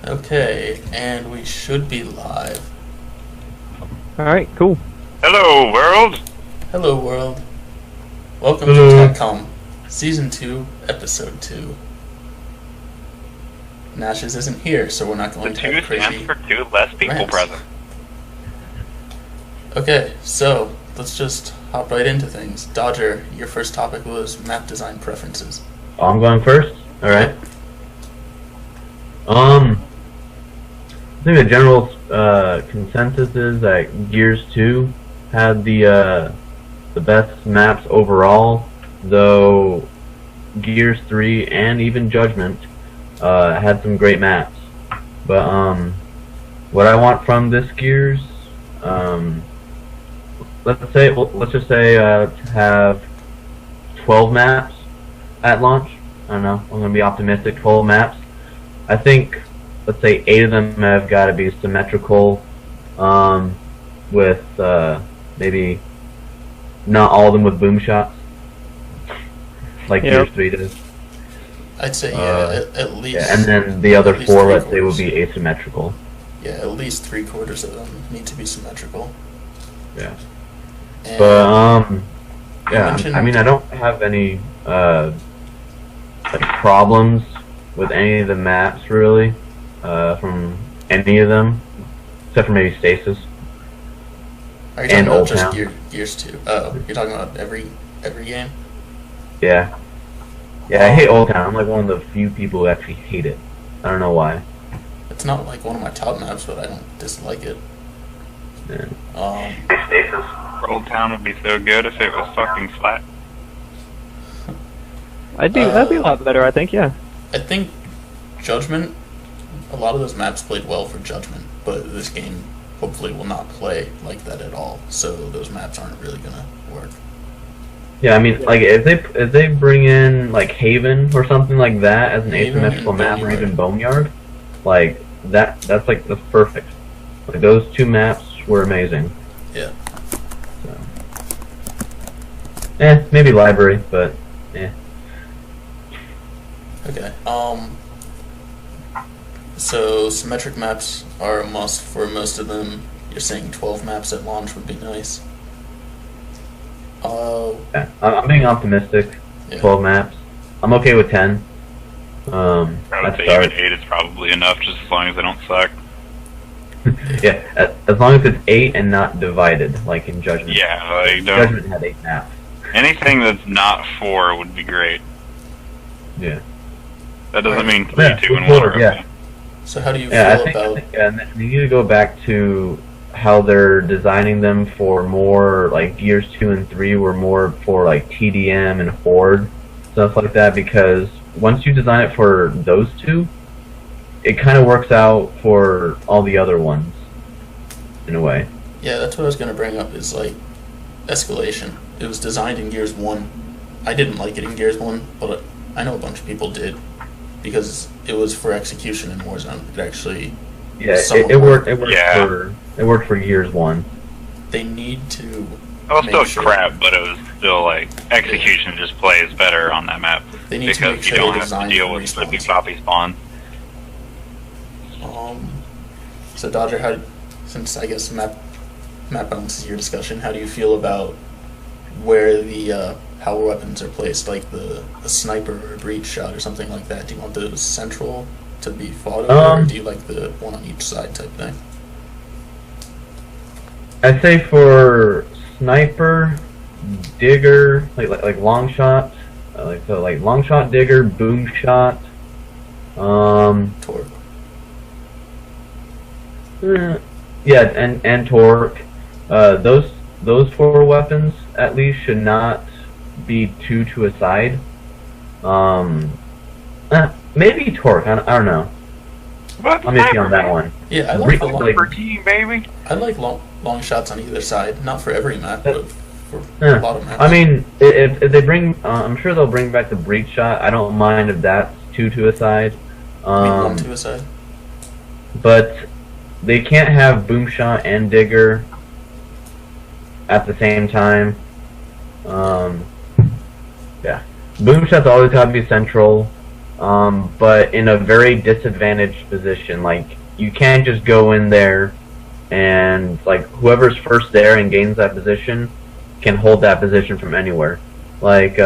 Okay, and we should be live. Alright, cool. Hello, world! Hello, world. Welcome Hello. to Tac-Com, Season 2, Episode 2. Nashes isn't here, so we're not The going to 2 have stands crazy... for 2 less people rants. present. Okay, so, let's just hop right into things. Dodger, your first topic was map design preferences. Oh, I'm going first? Alright. I think the general consensus is that Gears 2 had the best maps overall, though Gears 3 and even Judgment had some great maps. But what I want from this Gears, let's just say to have 12 maps at launch. I don't know, I'm gonna be optimistic. 12 maps. I think, let's say 8 of them have got to be symmetrical, with maybe not all of them with boom shots, like Gears 3 does. I'd say, yeah, at least... Yeah, and then the other 4, let's say, would three-quarters. be asymmetrical. Yeah, at least 3/4 of them need to be symmetrical. Yeah. And But, yeah, mentioned- I mean, I don't have any, like, problems with any of the maps, really, from any of them, except for maybe Stasis. Are you talking and about Old just Town. Gears 2? Oh, you're talking about every game? Yeah. Yeah, I hate Old Town. I'm like one of the few people who actually hate it. I don't know why. It's not like one of my top maps, but I don't dislike it. Yeah. Stasis. Old Town would be so good if it was fucking flat. That'd be a lot better, I think, yeah. I think Judgment, a lot of those maps played well for Judgment, but this game hopefully will not play like that at all, so those maps aren't really gonna work. Yeah, I mean, like if they bring in like Haven or something like that as an Haven asymmetrical and map, or Boneyard. even Boneyard, like that's perfect. Like those 2 maps were amazing. Yeah. So. Maybe Library, but Okay. So symmetric maps are a must for most of them. You're saying 12 maps at launch would be nice. yeah, I'm being optimistic. Yeah. 12 maps. I'm okay with 10. I would That's say start. even 8 is probably enough, just as long as they don't suck. Yeah, as long as it's 8 and not divided, like in Judgment. Yeah, like, Judgment had 8 maps. anything that's not 4 would be great. Yeah. That doesn't mean 3, Yeah, 2, and four, 1 are yeah. okay. So how do you Yeah, feel I about... think and they need to go back to how they're designing them for more, like Gears 2 and 3 were more for like TDM and Horde, stuff like that, because once you design it for those 2, it kind of works out for all the other ones, in a way. Yeah, that's what I was going to bring up, is like Escalation. It was designed in Gears 1. I didn't like it in Gears 1, but I know a bunch of people did, because it was for execution in Warzone. It actually... Yeah, somewhat it worked. Yeah. It worked for Gears 1. They need to... It was make still sure- crap, but it was still like execution just plays better on that map They need to because make you sure don't they have to design deal for with flippy respawns. floppy spawn. So Dodger, since I guess map balance is your discussion, how do you feel about where the how weapons are placed, like the sniper or breach shot or something like that? Do you want those central to be fought over, or do you like the one on each side type thing? I'd say for sniper, digger, like long shot, like long shot, digger, boom shot. Torque. Yeah, and torque. Those 4 weapons at least should not be 2 to a side. Maybe torque. I don't know. But I'm iffy on that one. Yeah, I like the long, Like- for team, baby. I like long shots on either side. Not for every map, but for Yeah. a lot of maps. I mean, if they bring, I'm sure they'll bring back the breach shot. I don't mind if that's 2 to a side. I mean, one to a side. But they can't have boom shot and digger at the same time. Yeah, boom shot's always got to be central. but in a very disadvantaged position. Like, you can't just go in there and, like, whoever's first there and gains that position can hold that position from anywhere. Like,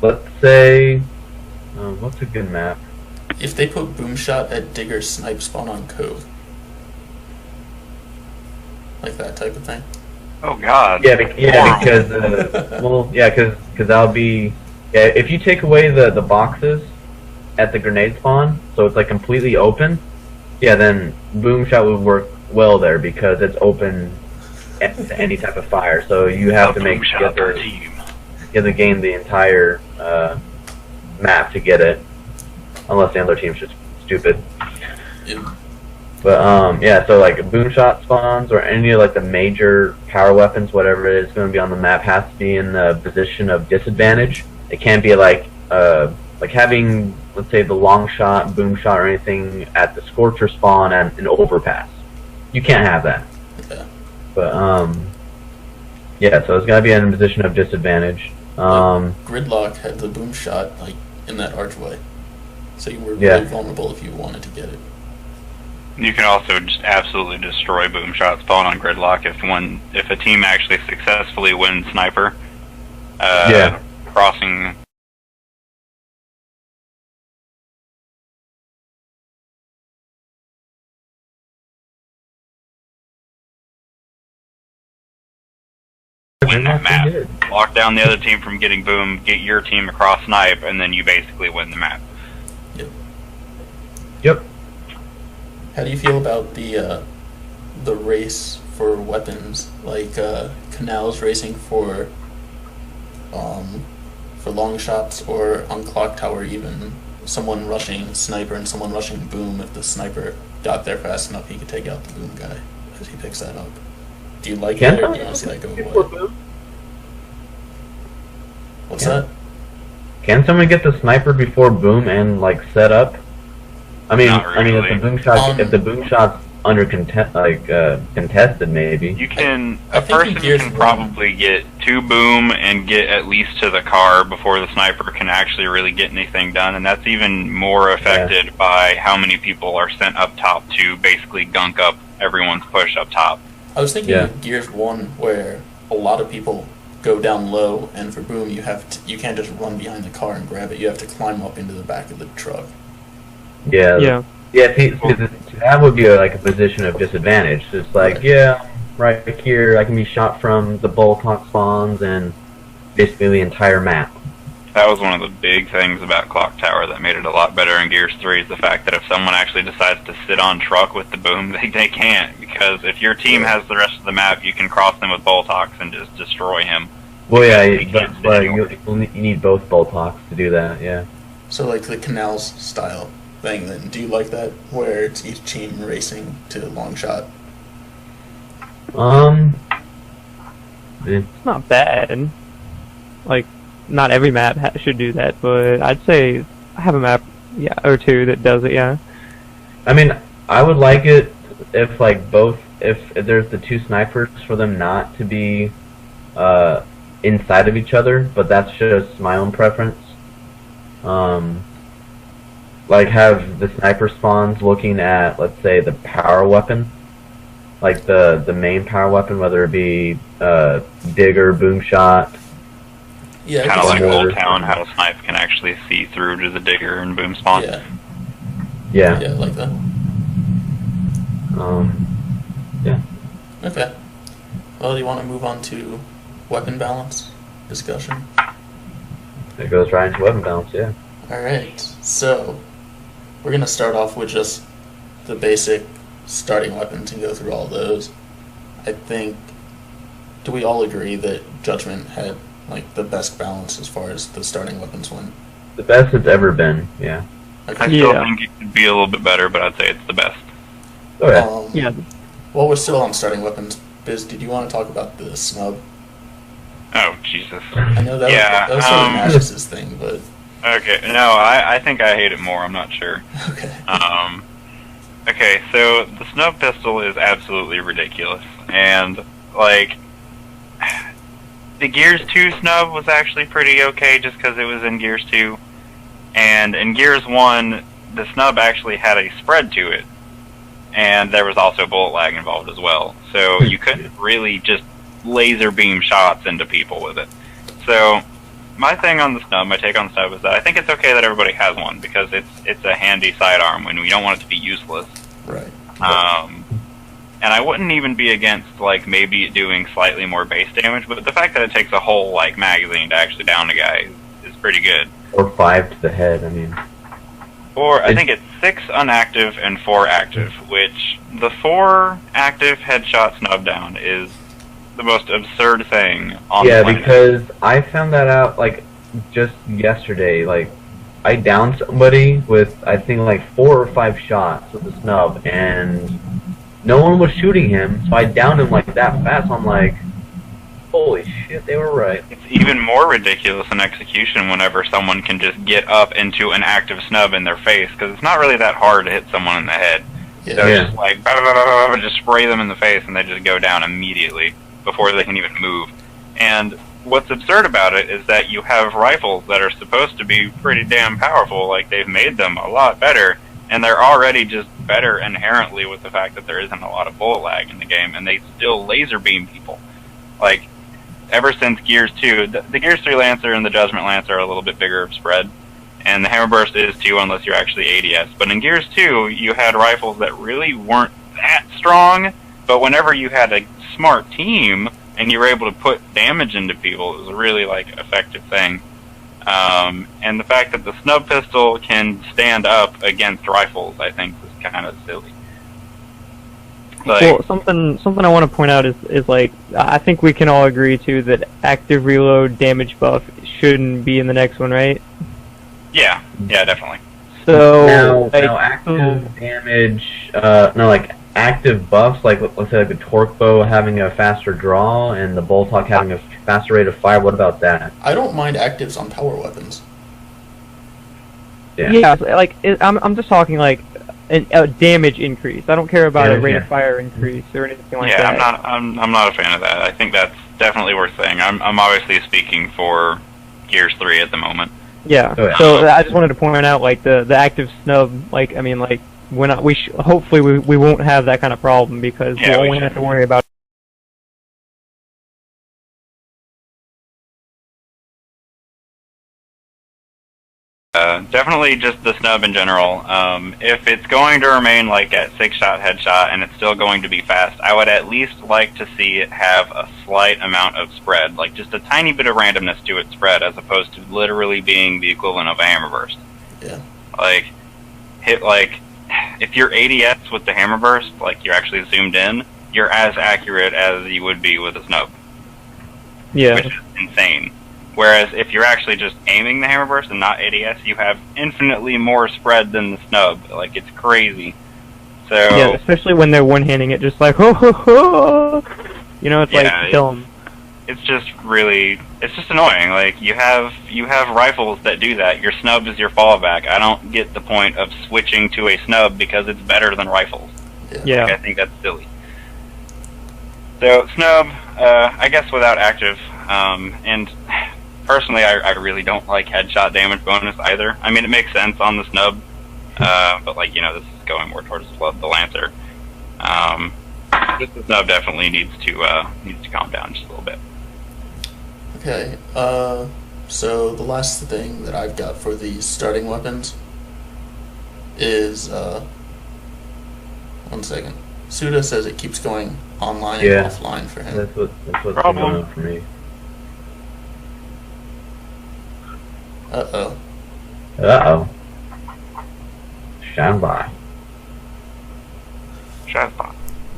let's say, what's a good map? If they put boom shot at digger snipe spawn on cove, like that type of thing. Oh God. Yeah, because because that'll be if you take away the boxes at the grenade spawn, so it's like completely open. Yeah, then boom shot would work well there because it's open to any type of fire. So you have to make you have to gain the entire map to get it, unless the other team's just stupid. Yeah. But yeah, so like boom shot spawns or any of like the major power weapons, whatever it is going to be on the map, has to be in the position of disadvantage. It can't be like having, let's say, the long shot, boom shot, or anything at the Scorcher spawn and an overpass. You can't have that. Yeah. But yeah, so it's got to be in a position of disadvantage. Gridlock had the boom shot like in that archway, so you were really vulnerable if you wanted to get it. You can also just absolutely destroy boom shot spawn on Gridlock if a team actually successfully wins sniper. Crossing. Win that map. Lock down the other team from getting boom, get your team across snipe, and then you basically win the map. Yep. How do you feel about the race for weapons, like Canals racing for long shots, or on Clock Tower even someone rushing sniper and someone rushing boom? If the sniper got there fast enough, he could take out the boom guy as he picks that up. Do you like that, or do you want to see that go away? What's that? Can someone get the sniper before boom and like set up? I mean, really. if the boom shot's under contested, maybe you can. A person can probably get two boom and get at least to the car before the sniper can actually really get anything done, and that's even more affected by how many people are sent up top to basically gunk up everyone's push up top. I was thinking of Gears 1, where a lot of people go down low, and for boom you can't just run behind the car and grab it. You have to climb up into the back of the truck. Yeah. That would be like a position of disadvantage. It's like, right here, I can be shot from the Bullcock spawns and basically the entire map. That was one of the big things about Clock Tower that made it a lot better in Gears 3, is the fact that if someone actually decides to sit on truck with the boom, they can't, because if your team has the rest of the map, you can cross them with Boltox and just destroy him. Well, but you need both Boltox to do that, yeah. So like the Canals style thing, then, do you like that, where it's each team racing to long shot? It's not bad. Like, not every map should do that, but I'd say I have a map, or two that does it, yeah. I mean, I would like it if, like, if there's the two snipers, for them not to be inside of each other, but that's just my own preference. Like, have the sniper spawns looking at, let's say, the power weapon, like the main power weapon, whether it be digger, boom shot. Yeah, kind of like Old Town, how a snipe can actually see through to the digger and boom spawn. Yeah, I like that. Yeah. Okay. Well, do you want to move on to weapon balance discussion? It goes right into weapon balance, yeah. Alright, so we're going to start off with just the basic starting weapons and go through all those. I think, do we all agree that Judgment had like the best balance as far as the starting weapons went? The best it's ever been, yeah. Okay. I still think it could be a little bit better, but I'd say it's the best. Oh, yeah. While we're still on starting weapons, Biz, did you want to talk about the snub? Oh, Jesus. I know that was sort of Nash's thing, but... Okay, no, I think I hate it more, I'm not sure. Okay. Okay, so the snub pistol is absolutely ridiculous, and, like, the Gears 2 snub was actually pretty okay just because it was in Gears 2. And in Gears 1, the snub actually had a spread to it. And there was also bullet lag involved as well. So you couldn't really just laser beam shots into people with it. So my thing on the snub, my take on the snub is that I think it's okay that everybody has one because it's a handy sidearm when we don't want it to be useless. Right. And I wouldn't even be against like maybe it doing slightly more base damage, but the fact that it takes a whole like magazine to actually down a guy is pretty good. Or 5 to the head, I mean. Or I think it's 6 unactive and 4 active, which the 4 active headshot snub down is the most absurd thing on the planet. Because I found that out like just yesterday. Like I downed somebody with I think like 4 or 5 shots with the snub, and no one was shooting him, so I downed him like that fast. I'm like, holy shit, they were right. It's even more ridiculous in execution whenever someone can just get up into an active snub in their face, because it's not really that hard to hit someone in the head. Yeah. So just like, just spray them in the face and they just go down immediately before they can even move. And what's absurd about it is that you have rifles that are supposed to be pretty damn powerful, like they've made them a lot better, and they're already just better inherently with the fact that there isn't a lot of bullet lag in the game, and they still laser beam people. Like, ever since Gears 2, the Gears 3 Lancer and the Judgment Lancer are a little bit bigger of spread, and the Hammerburst is too unless you're actually ADS. But in Gears 2, you had rifles that really weren't that strong, but whenever you had a smart team and you were able to put damage into people, it was a really like effective thing. And the fact that the snub pistol can stand up against rifles, I think, was kind of silly. Like, well, something I want to point out is like I think we can all agree too that active reload damage buff shouldn't be in the next one, right? yeah, definitely. So now active damage, like active buffs, like let's say like the torque bow having a faster draw and the bolt hawk having a faster rate of fire. What about that? I don't mind actives on power weapons. Yeah, like I'm just talking like a damage increase. I don't care about a rate of fire increase or anything like that. Yeah, I'm not a fan of that. I think that's definitely worth saying. I'm obviously speaking for Gears 3 at the moment. Yeah. Oh, yeah. So I just wanted to point out like the active snub. Like I mean, like hopefully we won't have that kind of problem because we only have to worry about. Definitely just the snub in general. If it's going to remain like at 6-shot headshot and it's still going to be fast, I would at least like to see it have a slight amount of spread, like just a tiny bit of randomness to its spread, as opposed to literally being the equivalent of a hammer burst. Yeah. If you're ADS with the hammer burst, like you're actually zoomed in, you're as accurate as you would be with a snub. Yeah. Which is insane. Whereas if you're actually just aiming the hammer burst and not ADS, you have infinitely more spread than the snub. Like, it's crazy. So yeah, especially when they're one-handing it, just like ho ho ho. You know, it's like kill 'em. It's just annoying. Like you have rifles that do that. Your snub is your fallback. I don't get the point of switching to a snub because it's better than rifles. Yeah. Like, I think that's silly. So snub, I guess without active, and personally, I really don't like headshot damage bonus either. I mean, it makes sense on the snub, but like this is going more towards the Lancer. Just the snub definitely needs to calm down just a little bit. Okay. So the last thing that I've got for the starting weapons is 1 second. Suda says it keeps going online and offline for him. That's what's Problem. going on for me. Uh-oh. Stand by.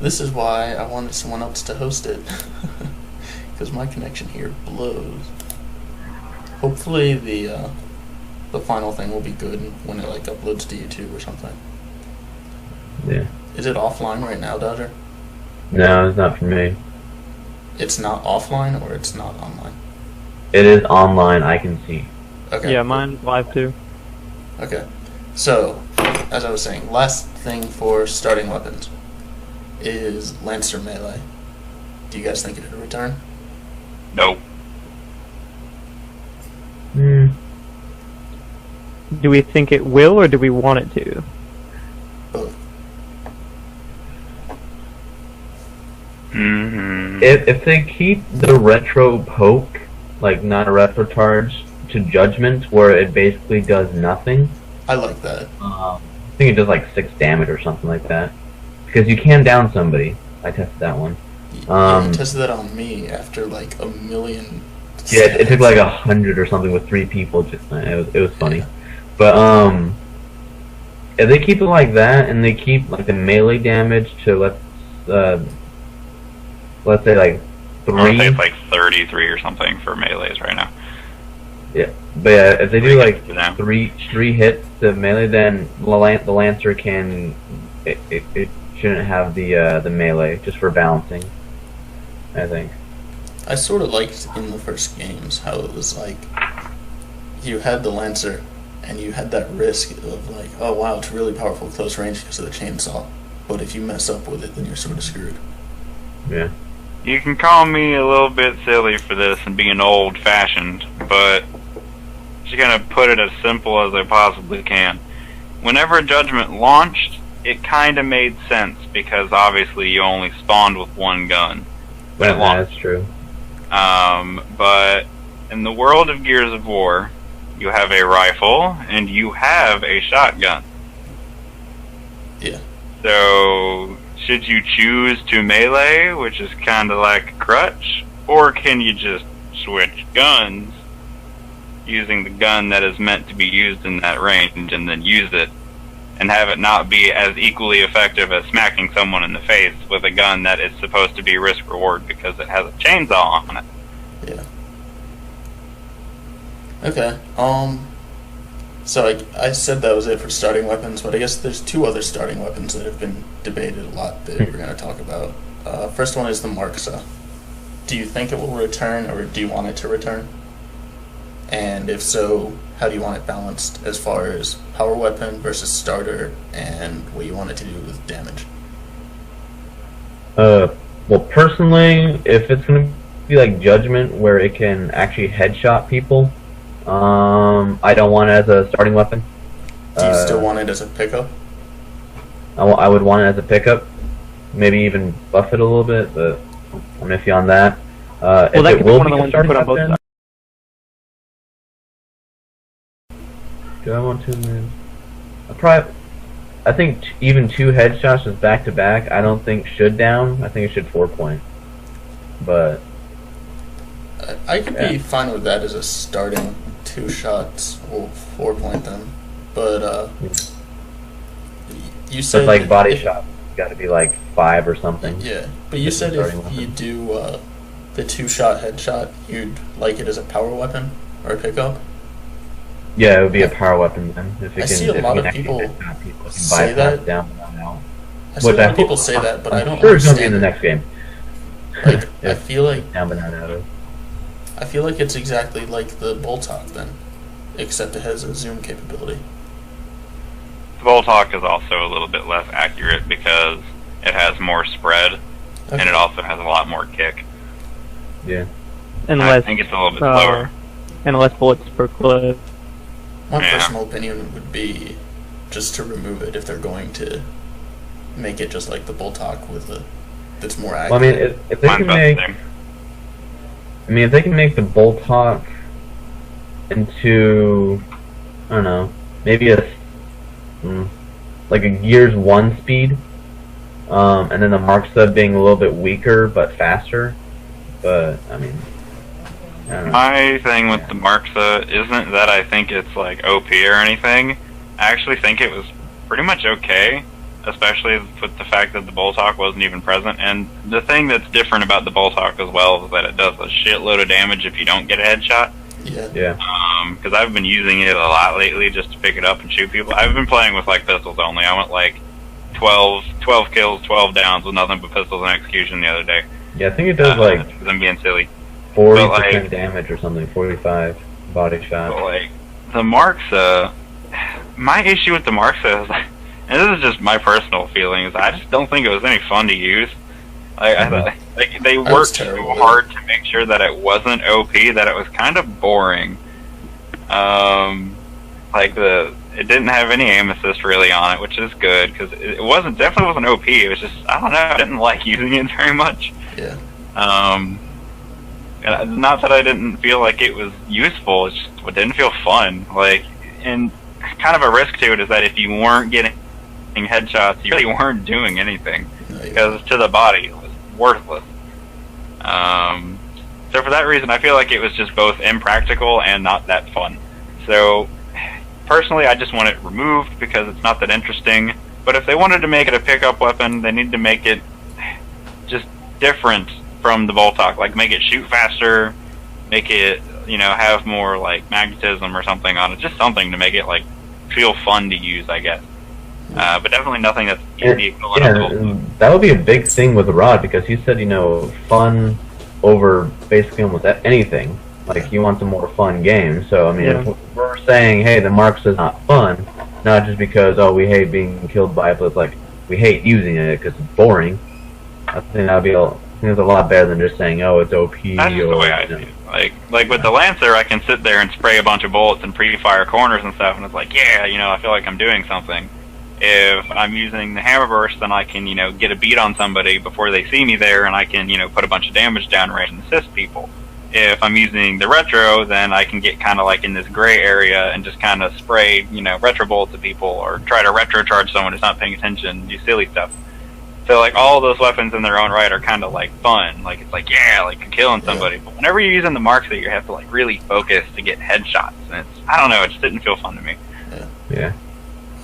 This is why I wanted someone else to host it. Because my connection here blows. Hopefully the final thing will be good when it like uploads to YouTube or something. Yeah. Is it offline right now, Dodger? No, it's not for me. It's not offline or it's not online? It is online, I can see. Okay. Yeah, mine's live too. Okay. So, as I was saying, last thing for starting weapons is Lancer Melee. Do you guys think it'll return? No. Do we think it will, or do we want it to? Both. If they keep the retro poke, like not a retro charge, to Judgment, where it basically does nothing. I like that. I think it does like 6 damage or something like that. Because you can down somebody. I tested that one. You tested that on me after like a million. Yeah, it took like 100 or something with 3 people. It was funny. Yeah. But if they keep it like that and they keep like the melee damage to let's say like 3. I would say it's like 33 or something for melees right now. Yeah, but yeah, if they do like three hits to melee, then the Lancer can it shouldn't have the melee just for balancing. I think. I sort of liked in the first games how it was like you had the Lancer and you had that risk of like, oh wow, it's really powerful close range because of the chainsaw, but if you mess up with it, then you're sort of screwed. Yeah. You can call me a little bit silly for this and being old-fashioned, but just gonna put it as simple as I possibly can. Whenever Judgment launched, it kind of made sense because obviously you only spawned with one gun. That's true. But in the world of Gears of War, you have a rifle and you have a shotgun. Yeah. So, should you choose to melee, which is kind of like a crutch, or can you just switch guns using the gun that is meant to be used in that range and then use it and have it not be as equally effective as smacking someone in the face with a gun that is supposed to be risk-reward because it has a chainsaw on it? Yeah. Okay. So I said that was it for starting weapons, but I guess there's 2 other starting weapons that have been debated a lot that we're going to talk about. First one is the Marxa. Do you think it will return, or do you want it to return? And if so, how do you want it balanced as far as power weapon versus starter, and what you want it to do with damage? Well, personally, if it's going to be like Judgment, where it can actually headshot people, I don't want it as a starting weapon. Do you still want it as a pickup? I would want it as a pickup. Maybe even buff it a little bit, but I'm iffy on that. Well, if that it could will be one of the a ones you starting put on both weapon, sides. do I want to move? I think even 2 headshots just back to back, I don't think should down. I think it should 4-point. But I could be fine with that as a starting 2 shots or 4-point them. But you said like body shot, got to be like 5 or something. Yeah, but you said if you do the 2-shot headshot, you'd like it as a power weapon or a pickup. Yeah, it would be a power weapon then. If it I see a lot of people say that. Down and out. I see a lot of people say that, but I don't sure it's going to be understand in the next game. Like, I feel like down but not out. I feel like it's exactly like the Bolt Hawk then, except it has a zoom capability. The Bolt Hawk is also a little bit less accurate because it has more spread, and it also has a lot more kick. Yeah. And I think it's a little bit slower. And less bullets per clip. My personal opinion would be just to remove it if they're going to make it just like the Bolt Hawk with that's more accurate. Well, I mean, if they can make, if they can make the Bolt Hawk into, I don't know, maybe like a Gears 1 speed, and then the Marxa being a little bit weaker but faster, but I mean, I don't know. My thing with the Marxa isn't that I think it's like OP or anything. I actually think it was pretty much okay, especially with the fact that the Bolt Hawk wasn't even present. And the thing that's different about the Bolt Hawk as well is that it does a shitload of damage if you don't get a headshot. Yeah. Because I've been using it a lot lately just to pick it up and shoot people. I've been playing with like pistols only. I went like 12 kills, 12 downs with nothing but pistols and execution the other day. Yeah, I think it does like because I'm being silly. 40% damage or something, 45 body shot. But like the Marxa, my issue with the Marxa is, and this is just my personal feelings, I just don't think it was any fun to use. They worked so hard to make sure that it wasn't OP that it was kind of boring. Like it didn't have any aim assist really on it, which is good because it definitely wasn't OP. It was just, I don't know, I didn't like using it very much. Yeah. And not that I didn't feel like it was useful, it just it didn't feel fun. Like, and kind of a risk to it is that if you weren't getting headshots, you really weren't doing anything because to the body it was worthless. So for that reason, I feel like it was just both impractical and not that fun. So personally, I just want it removed because it's not that interesting. But if they wanted to make it a pickup weapon, they need to make it just different from the Voltok. Like, make it shoot faster, make it, have more, like, magnetism or something on it. Just something to make it, like, feel fun to use, I guess. But definitely nothing that's the equivalent of Voltok. That would be a big thing with Rod, because he said, fun over basically almost anything. Like, you want a more fun game. So, I mean, if we're saying, hey, the Marks is not fun, not just because, we hate being killed by it, but like, we hate using it because it's boring. I think that would be it's a lot better than just saying, oh, it's OP. That's just the way I see it. Like with the Lancer, I can sit there and spray a bunch of bullets and pre-fire corners and stuff, and it's like, yeah, I feel like I'm doing something. If I'm using the Hammer Burst, then I can, get a beat on somebody before they see me there, and I can, put a bunch of damage down range and assist people. If I'm using the Retro, then I can get kind of like in this gray area and just kind of spray, Retro bullets at people, or try to Retro charge someone who's not paying attention, do silly stuff. So, like, all those weapons in their own right are kind of, like, fun. Like, it's like, yeah, like, you're killing somebody. But whenever you're using the Marks, that you have to, like, really focus to get headshots. And it's, I don't know, it just didn't feel fun to me. Yeah.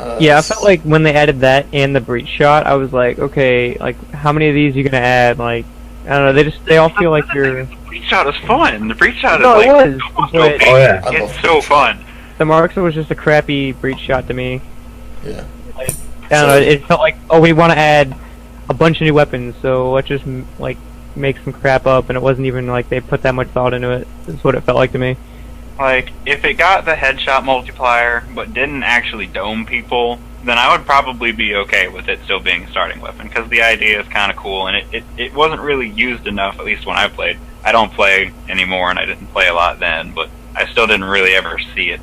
I felt like when they added that and the breach shot, I was like, okay, like, how many of these are you gonna add? Like, I don't know, they all feel like you're... The breach shot is fun. The breach shot is, no, like, it was, but oh, yeah. It's so fun. The Marks was just a crappy breach shot to me. Yeah. Like, I don't know, it felt like, we want to add a bunch of new weapons, so let's just, like, make some crap up, and it wasn't even like they put that much thought into it. That's what it felt like to me. Like, if it got the headshot multiplier, but didn't actually dome people, then I would probably be okay with it still being a starting weapon, because the idea is kind of cool, and it wasn't really used enough, at least when I played. I don't play anymore, and I didn't play a lot then, but I still didn't really ever see it.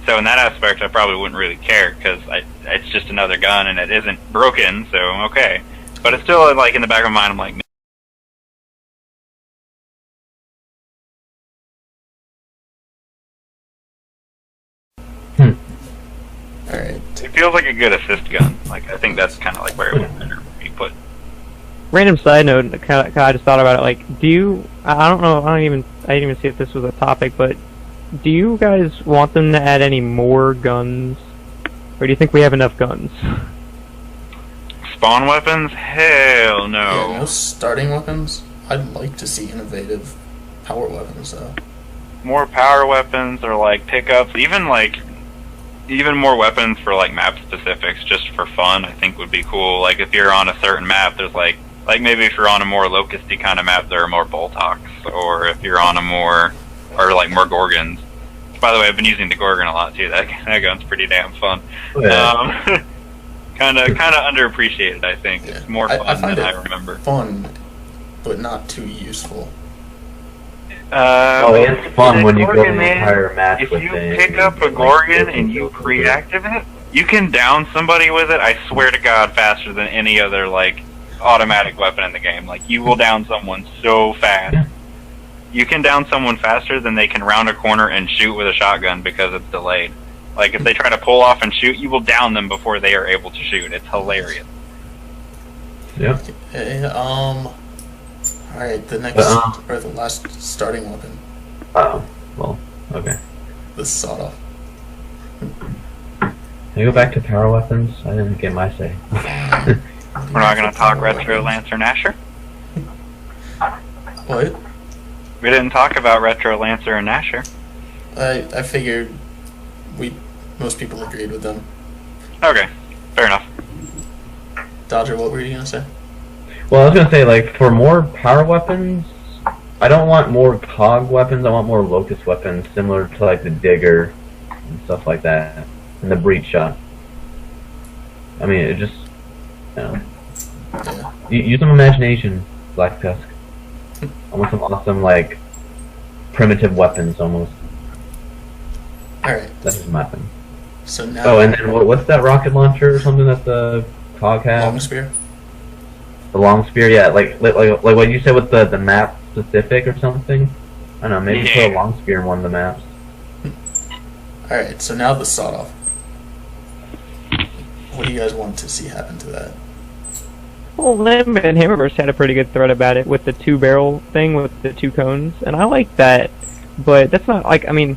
So in that aspect, I probably wouldn't really care, because it's just another gun, and it isn't broken, so okay. But it's still, like, in the back of my mind, I'm like, Alright. it feels like a good assist gun. Like, I think that's kind of like where it would better be put. Random side note, I just thought about it, like, I don't know, I didn't even see if this was a topic, but do you guys want them to add any more guns? Or do you think we have enough guns? Spawn weapons? Hell no. Yeah, no starting weapons? I'd like to see innovative power weapons, though. More power weapons, or like pickups, even more weapons for like map specifics, just for fun, I think would be cool. Like if you're on a certain map, there's like maybe if you're on a more locusty kind of map, there are more Boltoks, or if you're on a more Gorgons. By the way, I've been using the Gorgon a lot too. That gun's pretty damn fun. Yeah. Kind of underappreciated, I think. Yeah. It's more fun than I remember. Fun, but not too useful. It's fun when you go to an entire match if with you it. pick up a Gorgon and you reactive it, you can down somebody with it, I swear to God, faster than any other, like, automatic weapon in the game. Like, you will down someone so fast. Yeah. You can down someone faster than they can round a corner and shoot with a shotgun because it's delayed. Like, if they try to pull off and shoot, you will down them before they are able to shoot. It's hilarious. Yeah. Okay, alright, the next, or the last starting weapon. Well, okay. The sawed-off. Can we go back to power weapons? I didn't get my say. We're not going to talk Retro Lancer Nasher? What? We didn't talk about Retro Lancer and Nasher. I figured most people agreed with them. Okay, fair enough. Dodger, what were you gonna say? Well, I was gonna say, like, for more power weapons, I don't want more cog weapons, I want more locust weapons, similar to, like, the digger and stuff like that, and the breach shot. I mean, it just, Yeah. Use some imagination, Black Tusk. I want some awesome, like, primitive weapons, almost. Alright. That's just my thing. So now. Oh, and then what's that rocket launcher or something that the Cog has? Long spear? The long spear, yeah. Like what you said with the map specific or something. I don't know. Maybe put a long spear in one of the maps. Alright, so now the sawed off. What do you guys want to see happen to that? Well, Lim and Hammerburst had a pretty good thread about it with the 2-barrel thing with the 2 cones, and I like that. But that's not like, I mean,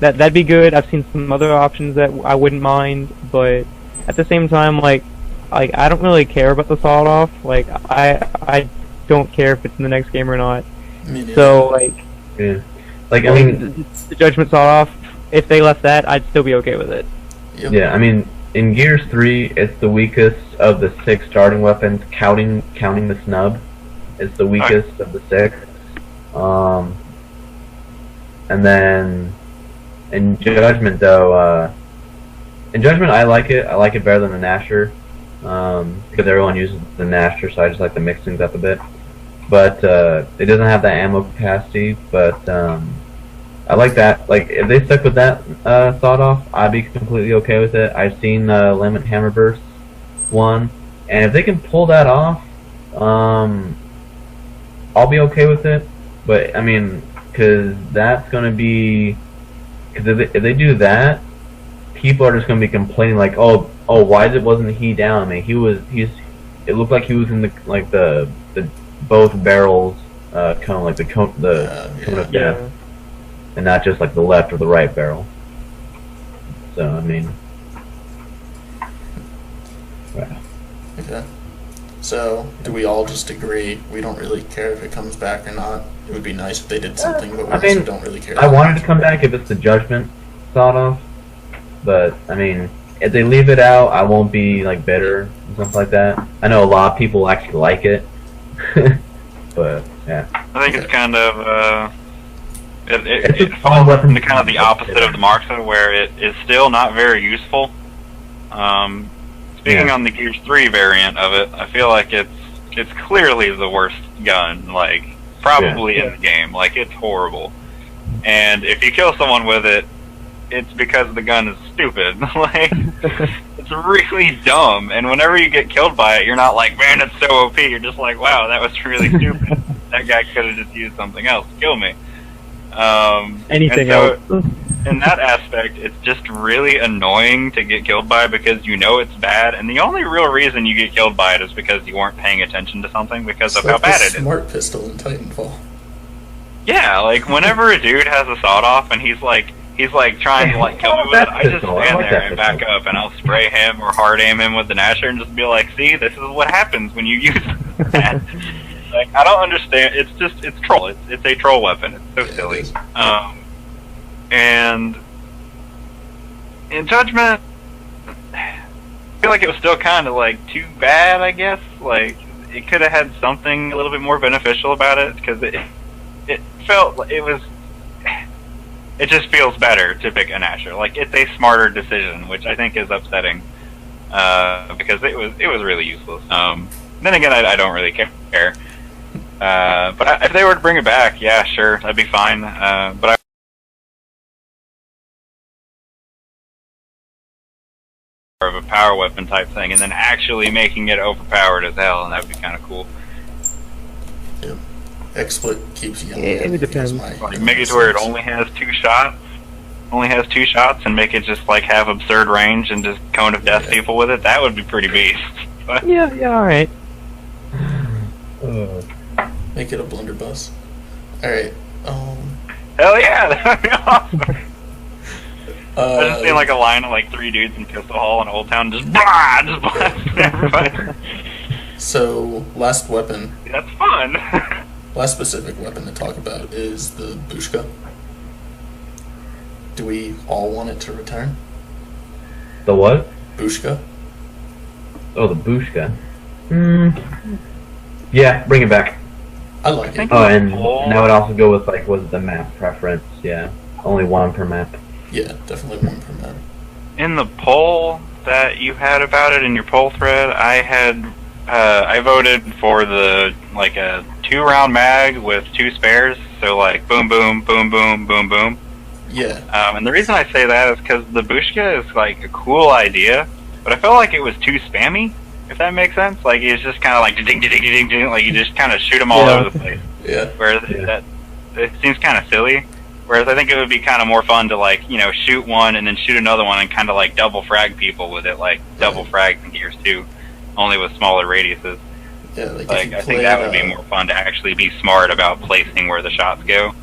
that'd be good. I've seen some other options that I wouldn't mind, but at the same time, like I don't really care about the sawed off. Like I don't care if it's in the next game or not. So like, yeah, like I mean, the Judgment sawed off. If they left that, I'd still be okay with it. Yep. Yeah, I mean, in Gears 3, it's the weakest of the 6 starting weapons. Counting the snub, it's the weakest of the 6. And then in Judgment, though, in Judgment, I like it. I like it better than the Gnasher, because everyone uses the Gnasher, so I just like to mix things up a bit. But it doesn't have that ammo capacity. But I like that. Like if they stuck with that sawed off, I'd be completely okay with it. I've seen Limit Hammerburst one, and if they can pull that off, I'll be okay with it. But I mean, because that's gonna be, because if they do that, people are just gonna be complaining like, oh, why wasn't he down? I mean, it looked like he was in the both barrels, cone, like the cone of death, and not just like the left or the right barrel. So I mean, yeah. Okay. So, do we all just agree we don't really care if it comes back or not? It would be nice if they did something, but we also don't really care. I wanted to come back if it's the Judgment sawed off, but I mean, if they leave it out, I won't be like bitter and stuff like that. I know a lot of people actually like it, but yeah. I think it's kind of It's it falls into kind of the opposite of the Marksman, where it is still not very useful. Speaking on the Gears 3 variant of it, I feel like it's clearly the worst gun, like, probably in the game. Like, it's horrible. And if you kill someone with it, it's because the gun is stupid. Like, it's really dumb. And whenever you get killed by it, you're not like, man, it's so OP. You're just like, wow, that was really stupid. That guy could have just used something else to kill me. Anything else? In that aspect, it's just really annoying to get killed by because you know it's bad, and the only real reason you get killed by it is because you weren't paying attention to something because of how bad it is. Smart pistol in Titanfall. Yeah, like whenever a dude has a sawed off and he's like trying to like kill me with it, I just stand there and back up and I'll spray him or hard aim him with the Gnasher and just be like, see, this is what happens when you use that. Like, I don't understand. It's troll. It's a troll weapon. It's so silly. And in Judgment, I feel like it was still kind of like too bad, I guess. Like, it could have had something a little bit more beneficial about it, because it felt like it just feels better to pick a Gnasher. Like, it's a smarter decision, which I think is upsetting, because it was really useless. Then again, I don't really care. But if they were to bring it back, yeah, sure, that'd be fine. But of a power weapon type thing, and then actually making it overpowered as hell, and that'd be kind of cool. Yeah. XSplit keeps yelling. It depends. Like, make it to where it only has 2 shots. And make it just like have absurd range and just cone of death people with it. That would be pretty beast. But Yeah, alright. Make it a blunderbuss. Alright, hell yeah, that'd be awesome. I just seen like a line of like 3 dudes in Pistol Hall in Old Town just blasting everybody. So, last weapon. That's fun. Last specific weapon to talk about is the Bushka. Do we all want it to return? The what? Bushka? Oh, the Bushka. Yeah, bring it back. I like it. Oh, and that would also go with like, was it the map preference? Yeah, only 1 per map. Yeah, definitely 1 per map. In the poll that you had about it in your poll thread, I voted for the like a 2-round mag with 2 spares, so like boom boom boom boom boom boom. Yeah. And the reason I say that is because the Bushka is like a cool idea, but I felt like it was too spammy. If that makes sense, like it's just kind of like ding ding ding ding ding, like you just kind of shoot them all over the place. Yeah. Whereas that it seems kind of silly. Whereas I think it would be kind of more fun to like shoot one and then shoot another one and kind of like double frag people with it, like double frag in Gears 2, only with smaller radiuses. Yeah, like I think that would be more fun to actually be smart about placing where the shots go.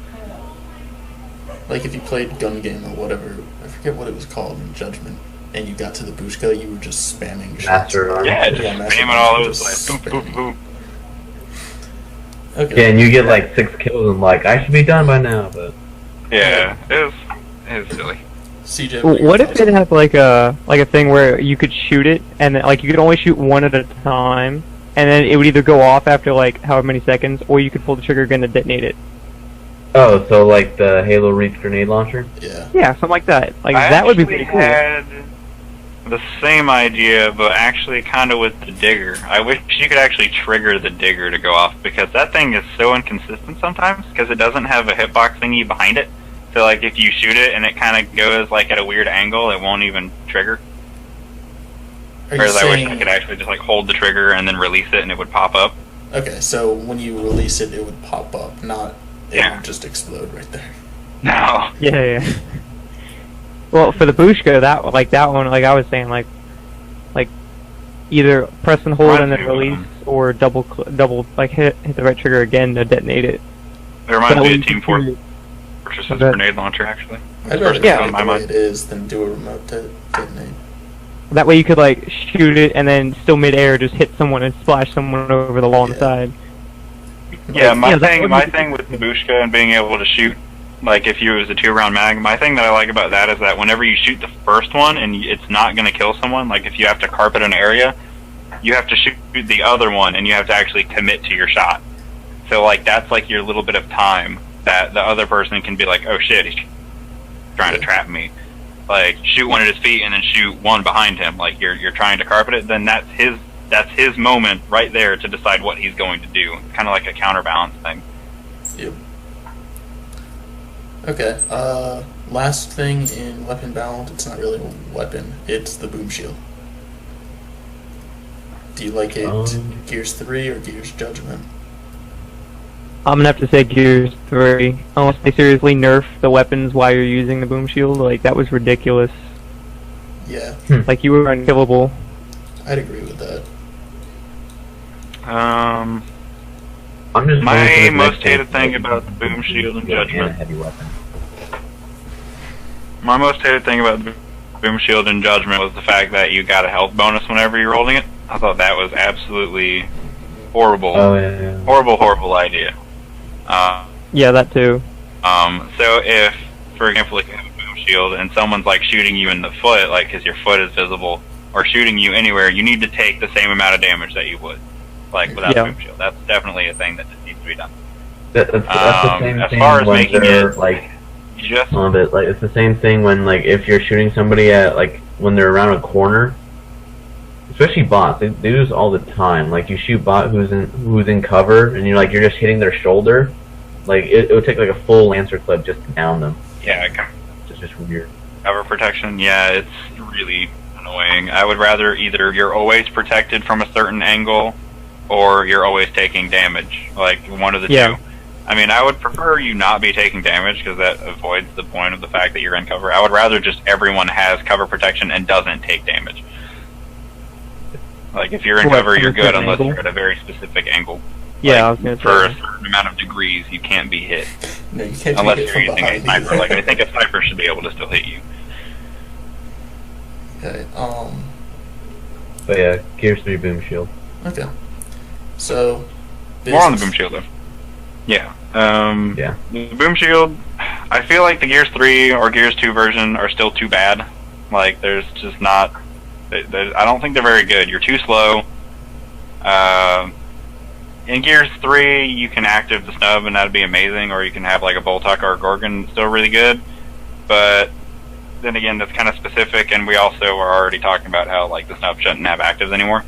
Like if you played Gun Game or whatever, I forget what it was called in Judgment, and you got to the Bushka, you were just spamming shots. Yeah, just spam it all over the place. Boom, boom, boom. Okay. Yeah, and you get like 6 kills and like, I should be done by now, but... Yeah, it was silly. CJ, What if it had like a thing where you could shoot it, and then, like you could only shoot one at a time, and then it would either go off after like however many seconds, or you could pull the trigger again to detonate it. Oh, so like the Halo Reach grenade launcher? Yeah. Yeah, something like that. Like I that would be pretty cool. had the same idea, but actually kind of with the digger. I wish you could actually trigger the digger to go off, because that thing is so inconsistent sometimes, because it doesn't have a hitbox thingy behind it. So like if you shoot it and it kind of goes like at a weird angle, it won't even trigger. Whereas I wish I could actually just like hold the trigger and then release it and it would pop up. Okay, so when you release it, it would pop up, not it would just explode right there. No. Yeah. Well, for the Bushka, that one, like I was saying, like either press and hold and then release, or double, like hit the right trigger again to detonate it. It reminds me of Team Fortress's grenade launcher, actually. I'd rather play it the way it is than do a remote detonate. That way you could like shoot it and then still mid-air just hit someone and splash someone over the wall on the side. Yeah, my thing with the Bushka and being able to shoot, like if you use a 2-round mag, my thing that I like about that is that whenever you shoot the first one and it's not going to kill someone, like if you have to carpet an area, you have to shoot the other one and you have to actually commit to your shot. So like that's like your little bit of time that the other person can be like, oh shit, he's trying to trap me. Like shoot one at his feet and then shoot one behind him. Like you're trying to carpet it, then that's his moment right there to decide what he's going to do. It's kind of like a counterbalance thing. Yep. Okay, last thing in weapon balance, it's not really a weapon, it's the boom shield. Do you like it Gears 3 or Gears Judgment? I'm gonna have to say Gears 3. Unless they seriously nerf the weapons while you're using the boom shield, like that was ridiculous. Yeah. Like you were unkillable. I'd agree with that. I'm just my most hated thing about the boom shield in Judgment. My most hated thing about the boom shield in Judgment was the fact that you got a health bonus whenever you're holding it. I thought that was absolutely horrible. Oh yeah. Horrible idea. Yeah, that too. So if, for example, like you have a boom shield and someone's like shooting you in the foot, like because your foot is visible, or shooting you anywhere, you need to take the same amount of damage that you would, like without a boom shield. That's definitely a thing that just needs to be done. That's the same as thing far as when making they're it, like just a little bit like it's the same thing when like if you're shooting somebody at like when they're around a corner, especially bots. They do this all the time. Like you shoot bot who's in cover and you're just hitting their shoulder. Like it would take like a full Lancer clip just to down them. Yeah, it's just weird. Cover protection. Yeah, it's really annoying. I would rather either you're always protected from a certain angle, or you're always taking damage. Like one of the two. I mean, I would prefer you not be taking damage because that avoids the point of the fact that you're in cover. I would rather just everyone has cover protection and doesn't take damage. Like if you're in cover, you're good unless you're at a very specific angle. Yeah, like, I was gonna say. for a certain amount of degrees, you can't be hit. No, you can't unless be hit you're from using a behind sniper. Like I think a sniper should be able to still hit you. Okay. But yeah, Gears 3 boom shield. Okay. So. More on the boom shield though. Yeah. Yeah. The boom shield, I feel like the Gears 3 or Gears 2 version are still too bad. Like, there's just not... I don't think they're very good. You're too slow. In Gears 3, you can active the snub and that'd be amazing, or you can have like a Boltuck or a Gorgon, still really good. But then again, that's kind of specific, and we also are already talking about how like the snub shouldn't have actives anymore.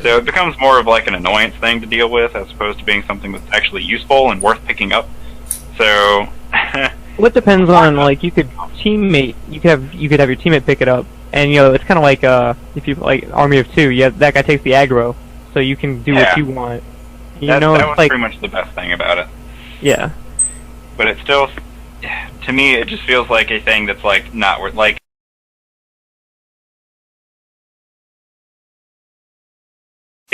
So it becomes more of like an annoyance thing to deal with as opposed to being something that's actually useful and worth picking up. So what depends on, like, you could have your teammate pick it up, and it's kind of like if you like Army of Two, that guy takes the aggro, so you can do what you want. That was like, pretty much the best thing about it. Yeah. But it still, to me, it just feels like a thing that's like not worth like.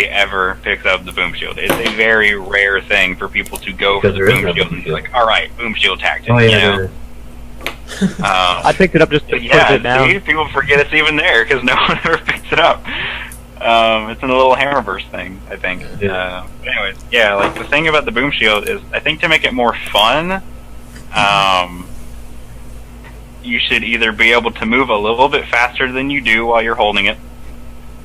Ever picks up the boom shield. It's a very rare thing for people to go for the boom shield and be like, all right, boom shield tactic. Oh yeah. I picked it up just to put it down. See, people forget it's even there because no one ever picks it up. It's a little hammerburst thing, I think. Yeah. But anyways, yeah, like the thing about the boom shield is, I think to make it more fun, you should either be able to move a little bit faster than you do while you're holding it.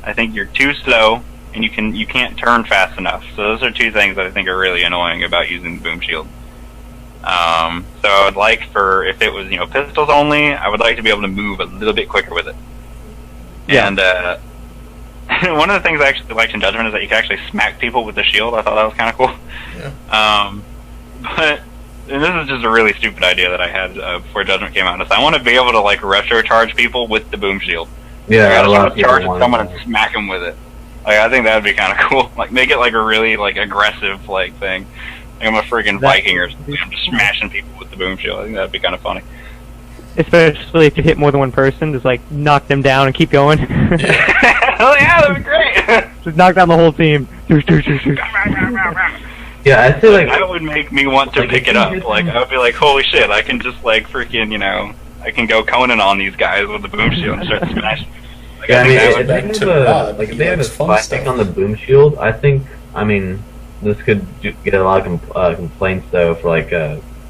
I think you're too slow, and you can't turn fast enough. So those are two things that I think are really annoying about using the boom shield. So I would like if it was pistols only, I would like to be able to move a little bit quicker with it. Yeah. And one of the things I actually liked in Judgment is that you can actually smack people with the shield. I thought that was kind of cool. Yeah. But and this is just a really stupid idea that I had before Judgment came out. Is I want to be able to like retro charge people with the boom shield. Yeah, I want to charge someone and smack them with it. Like, I think that would be kind of cool. Like, make it like a really like aggressive like thing. Like I'm a freaking Viking or something. I'm just smashing people with the boom shield. I think that'd be kind of funny. Especially if you hit more than one person, just like knock them down and keep going. Hell yeah, that'd be great. Just knock down the whole team. Yeah, I'd say like that would make me want to pick it up. Like I would be like, holy shit, I can just like freaking I can go Conan on these guys with the boom shield and start smashing. Like, yeah, if they have a spike on the boom shield, this could get a lot of complaints though for like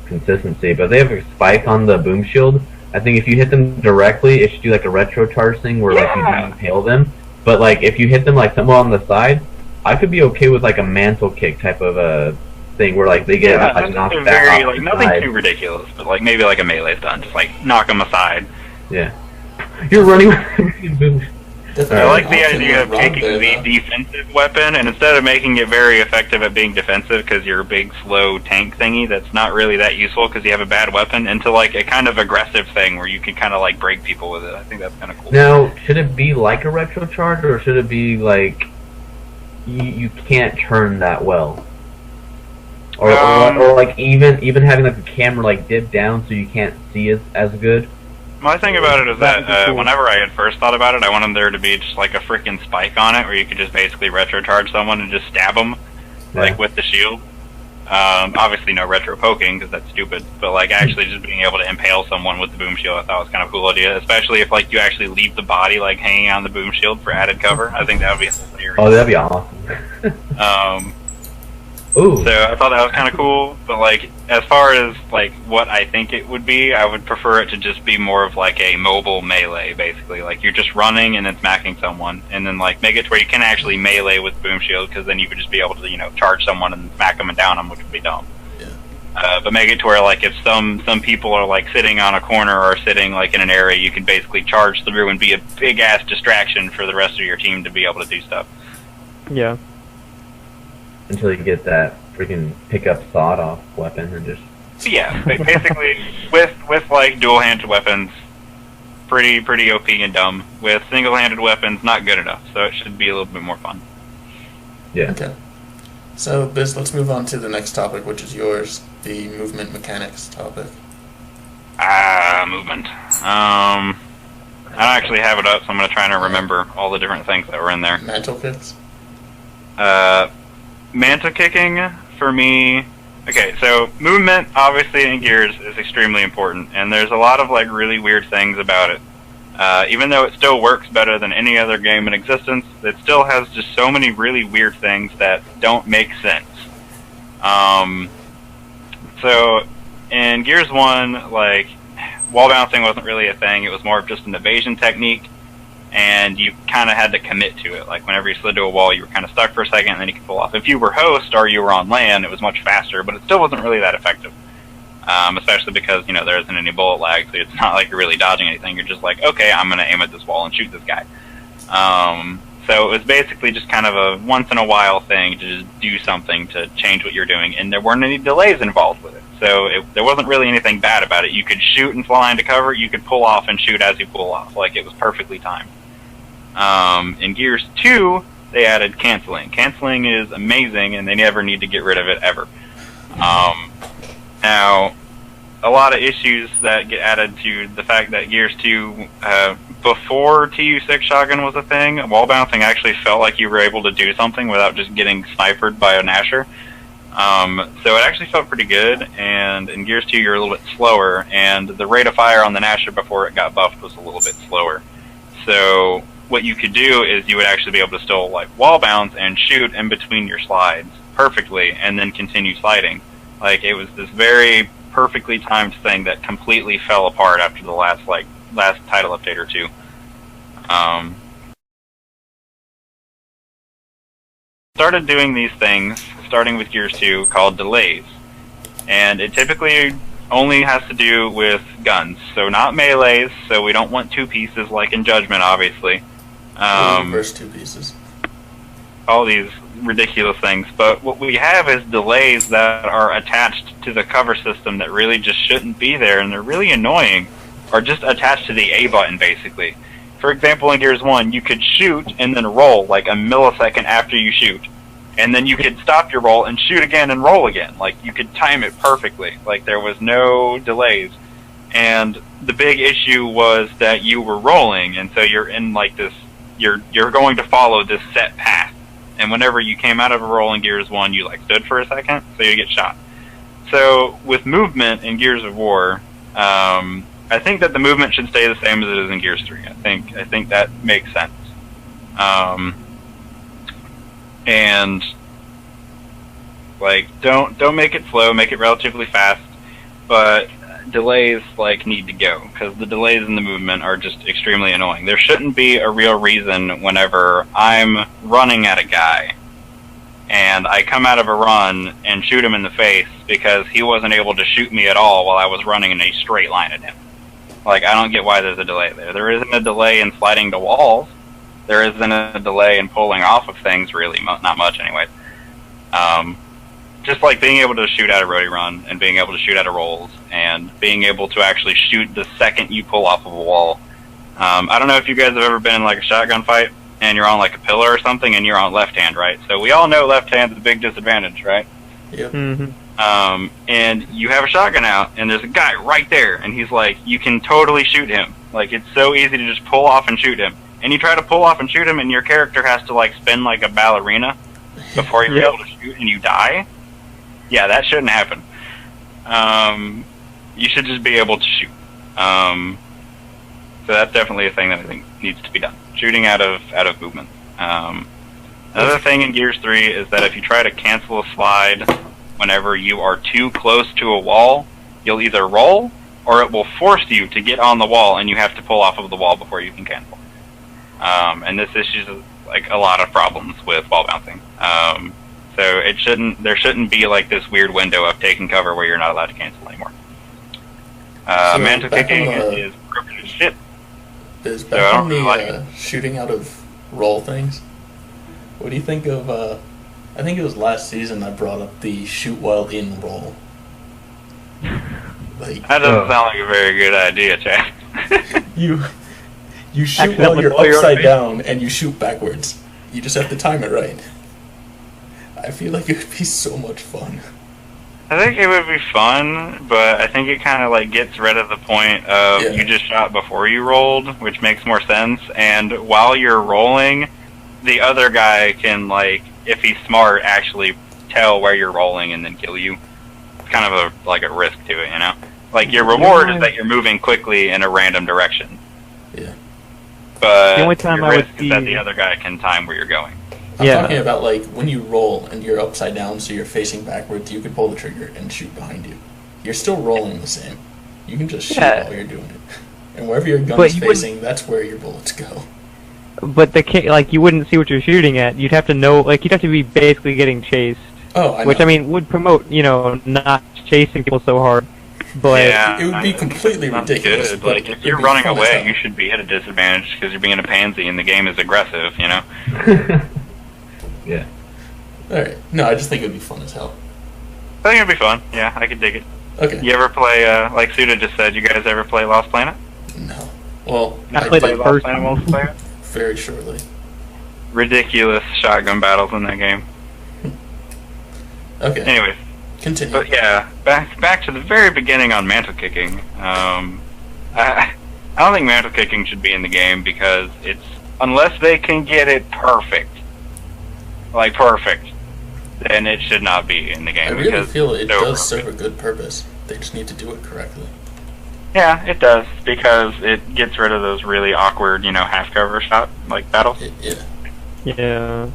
consistency. But if they have a spike on the boom shield, I think if you hit them directly, it should do like a retro charge thing where like you don't impale them. But like if you hit them like somewhere on the side, I could be okay with like a mantle kick type of a thing where like they get like knocked back off the nothing side. too ridiculous, but like maybe like a melee stun, just like knock them aside. Yeah. You're running with boom. I like the idea of taking the defensive weapon, and instead of making it very effective at being defensive because you're a big, slow tank thingy that's not really that useful because you have a bad weapon, into like a kind of aggressive thing where you can kind of like break people with it. I think that's kind of cool. Now, should it be like a retro charge, or should it be like you can't turn that well? Or like even having like the camera like dip down so you can't see it as good? My thing about it is that whenever I had first thought about it, I wanted there to be just like a freaking spike on it where you could just basically retro charge someone and just stab them, like with the shield. Obviously no retro poking because that's stupid, but like actually just being able to impale someone with the boom shield I thought was kind of a cool idea, especially if like you actually leave the body like hanging on the boom shield for added cover. I think that would be hilarious. Oh, that'd be awesome. Ooh. So I thought that was kind of cool, but like as far as like what I think it would be, I would prefer it to just be more of like a mobile melee, basically. Like you're just running and then smacking someone, and then like make it to where you can actually melee with boom shield, because then you could just be able to charge someone and smack them and down them, which would be dumb. Yeah. But make it to where like if some people are like sitting on a corner or sitting like in an area, you can basically charge through and be a big ass distraction for the rest of your team to be able to do stuff. Yeah. Until you get that freaking pickup sawed-off weapon and just... Yeah, basically, with like dual-handed weapons, pretty OP and dumb. With single-handed weapons, not good enough, so it should be a little bit more fun. Yeah. Okay. So, Biz, let's move on to the next topic, which is yours, the movement mechanics topic. Movement. I don't actually have it up, so I'm going to try and remember all the different things that were in there. Mantle kicks? Mantle kicking, for me... Okay, so movement, obviously, in Gears is extremely important, and there's a lot of, like, really weird things about it. Even though it still works better than any other game in existence, it still has just so many really weird things that don't make sense. So, in Gears 1, like, wall bouncing wasn't really a thing, it was more of just an evasion technique, and you kind of had to commit to it. Like, whenever you slid to a wall, you were kind of stuck for a second, and then you could pull off. If you were host or you were on land, it was much faster, but it still wasn't really that effective. Especially because, there isn't any bullet lag, so it's not like you're really dodging anything. You're just like, okay, I'm going to aim at this wall and shoot this guy. So it was basically just kind of a once-in-a-while thing to just do something to change what you're doing, and there weren't any delays involved with it. so there wasn't really anything bad about it. You could shoot and fly into cover, you could pull off and shoot as you pull off. Like, it was perfectly timed. In Gears 2, they added canceling. Canceling is amazing, and they never need to get rid of it, ever. Now, a lot of issues that get added to the fact that Gears 2, before TU6 shotgun was a thing, wall bouncing actually felt like you were able to do something without just getting snipered by a Nasher. So it actually felt pretty good, and in Gears 2 you're a little bit slower, and the rate of fire on the Nasher before it got buffed was a little bit slower. So what you could do is you would actually be able to still like wall bounce and shoot in between your slides perfectly, and then continue sliding. Like, it was this very perfectly timed thing that completely fell apart after the last title update or two. Started doing these things, starting with Gears 2, called delays. And it typically only has to do with guns, so not melees, so we don't want two pieces like in Judgment, obviously. First two pieces. All these ridiculous things, but what we have is delays that are attached to the cover system that really just shouldn't be there, and they're really annoying, or just attached to the A button, basically. For example, in Gears 1, you could shoot and then roll like a millisecond after you shoot. And then you could stop your roll and shoot again and roll again. Like, you could time it perfectly. Like, there was no delays. And the big issue was that you were rolling, and so you're in like this, you're going to follow this set path. And whenever you came out of a roll in Gears 1, you like stood for a second, so you get shot. So with movement in Gears of War, I think that the movement should stay the same as it is in Gears 3. I think that makes sense. And like, don't make it slow, make it relatively fast, but delays like need to go, because the delays in the movement are just extremely annoying. There shouldn't be a real reason whenever I'm running at a guy and I come out of a run and shoot him in the face because he wasn't able to shoot me at all while I was running in a straight line at him. Like, I don't get why there's a delay there. There isn't a delay in sliding to walls. There isn't a delay in pulling off of things, really. Not much, anyways. Just like being able to shoot out a roadie run, and being able to shoot out of rolls, and being able to actually shoot the second you pull off of a wall. I don't know if you guys have ever been in like a shotgun fight, and you're on like a pillar or something, and you're on left hand, right? So we all know left hand's a big disadvantage, right? Yep. Mm-hmm. And you have a shotgun out, and there's a guy right there, and he's like, you can totally shoot him. Like, it's so easy to just pull off and shoot him. And you try to pull off and shoot him, and your character has to like spin like a ballerina before you're able to shoot, and you die. Yeah, that shouldn't happen. You should just be able to shoot. So that's definitely a thing that I think needs to be done. Shooting out of movement. Another thing in Gears 3 is that if you try to cancel a slide whenever you are too close to a wall, you'll either roll, or it will force you to get on the wall, and you have to pull off of the wall before you can cancel. And this issues like a lot of problems with wall bouncing. So there shouldn't be like this weird window of taking cover where you're not allowed to cancel anymore. Mantle kicking is broken as shit. Is back on the shooting out of roll things. What do you think of? I think it was last season I brought up the shoot while in roll. Like, that doesn't sound like a very good idea, Chad. You shoot while you're upside down and you shoot backwards. You just have to time it right. I feel like it would be so much fun. I think it would be fun, but I think it kind of like gets rid of the point of you just shot before you rolled, which makes more sense. And while you're rolling, the other guy can, like, if he's smart, actually tell where you're rolling and then kill you. It's kind of a risk to it, you know? Like, your reward is that you're moving quickly in a random direction. Yeah. But the only time your risk is that the other guy can time where you're going. I'm talking about, like, when you roll and you're upside down, so you're facing backwards, you can pull the trigger and shoot behind you. You're still rolling the same. You can just shoot while you're doing it. And wherever your gun's facing, that's where your bullets go. But you wouldn't see what you're shooting at. You'd have to know, like, you'd have to be basically getting chased. Oh, I know. Which, I mean, would promote, not chasing people so hard. But it would be completely ridiculous. Good. Like, if you're running away, you should be at a disadvantage because you're being a pansy and the game is aggressive, you know? Yeah. Alright. No, I just think it would be fun as hell. I think it would be fun. Yeah, I could dig it. Okay. You ever play, like Suda just said, you guys ever play Lost Planet? No. Well, I played did the first Lost Planet one. multiplayer? very shortly. Ridiculous shotgun battles in that game. Okay. Anyways, Continue. but yeah, back to the very beginning on mantle kicking. I don't think mantle kicking should be in the game because it's unless they can get it perfect, like perfect, then it should not be in the game. I really because feel it it's so does serve broken. a good purpose. They just need to do it correctly. Yeah, it does because it gets rid of those really awkward, half cover shot like battles. Yeah. Yeah.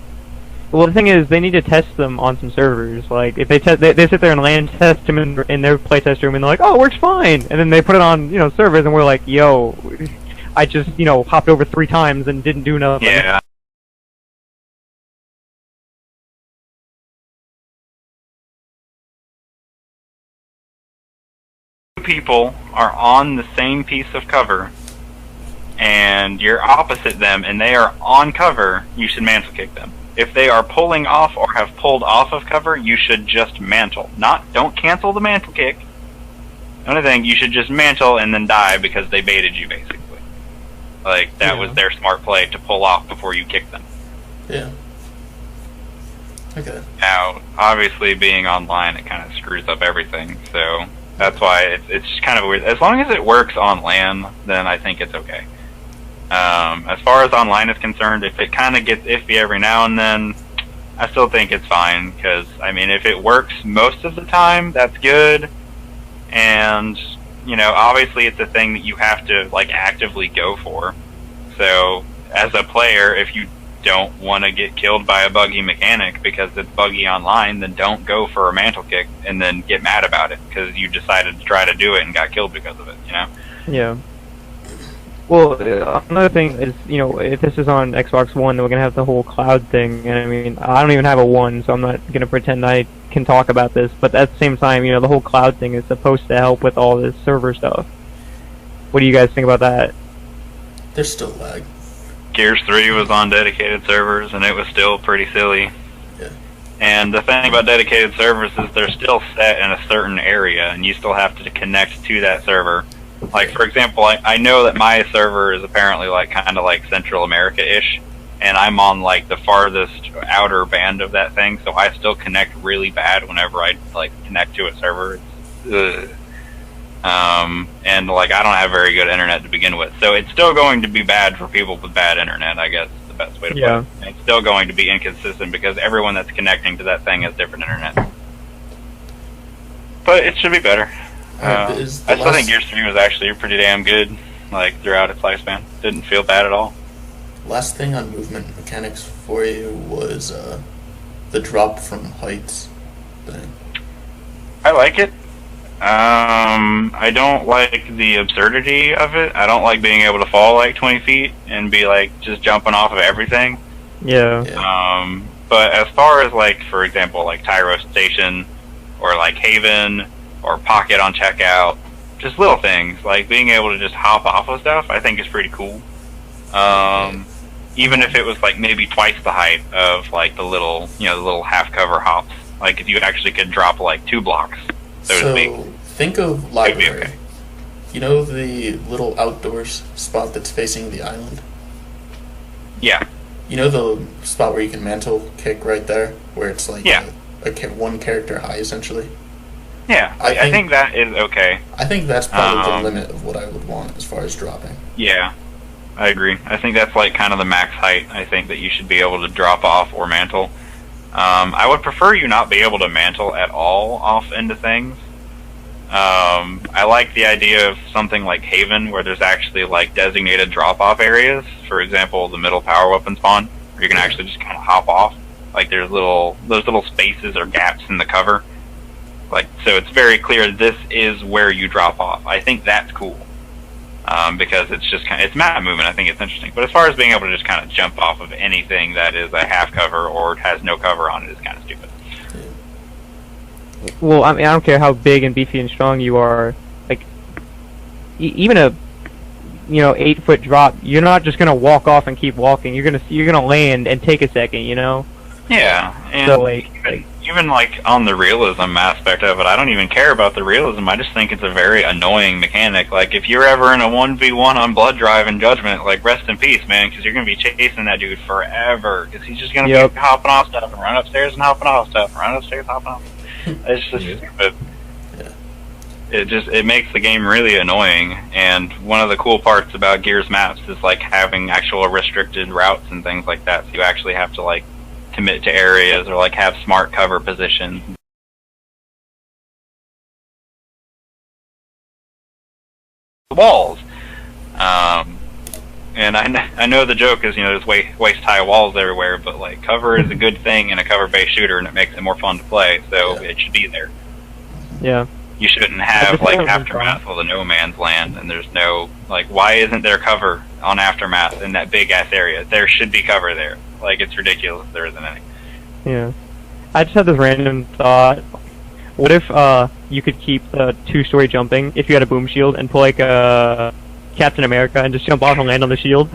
Well, the thing is, they need to test them on some servers. Like, if they they sit there and land test them in their playtest room, and they're like, "Oh, it works fine," and then they put it on, servers, and we're like, "Yo, I just, hopped over 3 times and didn't do nothing." Yeah. People are on the same piece of cover and you're opposite them and they are on cover, you should mantle kick them. If they are pulling off or have pulled off of cover, you should just mantle. Don't cancel the mantle kick. The only thing, you should just mantle and then die because they baited you, basically. Like, that was their smart play to pull off before you kick them. Yeah. Okay. Now, obviously, being online, it kind of screws up everything, so that's why it's just kind of weird. As long as it works on LAN, then I think it's okay. As far as online is concerned, if it kind of gets iffy every now and then, I still think it's fine, because, I mean, if it works most of the time, that's good, and, obviously it's a thing that you have to, like, actively go for. So, as a player, if you don't want to get killed by a buggy mechanic because it's buggy online, then don't go for a mantle kick and then get mad about it because you decided to try to do it and got killed because of it, Yeah. Well, another thing is, if this is on Xbox One, then we're going to have the whole cloud thing. And I mean, I don't even have a One, so I'm not going to pretend I can talk about this. But at the same time, the whole cloud thing is supposed to help with all this server stuff. What do you guys think about that? There's still lag. Gears 3 was on dedicated servers, and it was still pretty silly. Yeah. And the thing about dedicated servers is they're still set in a certain area, and you still have to connect to that server. Like, for example, I know that my server is apparently, like, kind of like Central America-ish, and I'm on, like, the farthest outer band of that thing, so I still connect really bad whenever I, like, connect to a server. It's, and, like, I don't have very good internet to begin with, so it's still going to be bad for people with bad internet, I guess is the best way to put it. And it's still going to be inconsistent because everyone that's connecting to that thing has different internet. But it should be better. I still think Gears 3 was actually pretty damn good, like, throughout its lifespan. Didn't feel bad at all. Last thing on movement mechanics for you was the drop from heights thing. I like it. I don't like the absurdity of it. I don't like being able to fall like 20 feet and be like just jumping off of everything. Yeah. But as far as like, for example, like Tyro Station or like Haven or Pocket on checkout, just little things like being able to just hop off of stuff, I think is pretty cool. Even if it was like maybe twice the height of like the little, the little half cover hops. Like if you actually could drop like 2 blocks, so to speak. Think of library. Okay. You know the little outdoors spot that's facing the island? Yeah. You know the spot where you can mantle kick right there? Where it's like one character high, essentially? Yeah, I think that is okay. I think that's probably the limit of what I would want as far as dropping. Yeah, I agree. I think that's like kind of the max height I think that you should be able to drop off or mantle. I would prefer you not be able to mantle at all off into things. I like the idea of something like Haven, where there's actually like designated drop-off areas. For example, the middle power weapon spawn, where you can actually just kind of hop off. Like those little spaces or gaps in the cover. Like, so it's very clear this is where you drop off. I think that's cool. Because it's just it's map movement. I think it's interesting. But as far as being able to just kind of jump off of anything that is a half cover or has no cover on it is kind of stupid. Well, I mean, I don't care how big and beefy and strong you are. Like, even a 8-foot drop, you're not just gonna walk off and keep walking. You're gonna land and take a second. Yeah, and So, even like on the realism aspect of it, I don't even care about the realism. I just think it's a very annoying mechanic. Like if you're ever in a 1v1 on Blood Drive and Judgment, like rest in peace, man, because you're gonna be chasing that dude forever. Because he's just gonna be hopping off stuff and run upstairs and hopping off stuff, and run upstairs, hopping off. It's just stupid. It makes the game really annoying. And one of the cool parts about Gears maps is like having actual restricted routes and things like that. So you actually have to like commit to areas or like have smart cover positions. Walls. And I know the joke is, there's waist high walls everywhere, but like cover is a good thing in a cover based shooter, and it makes it more fun to play, so it should be there. Yeah. You shouldn't have like Aftermath with a no man's land, and there's no like, why isn't there cover on Aftermath in that big ass area? There should be cover there. Like, it's ridiculous there isn't any. Yeah. I just had this random thought. What if you could keep the two-story jumping if you had a boom shield and pull like a Captain America and just jump off and land on the shield?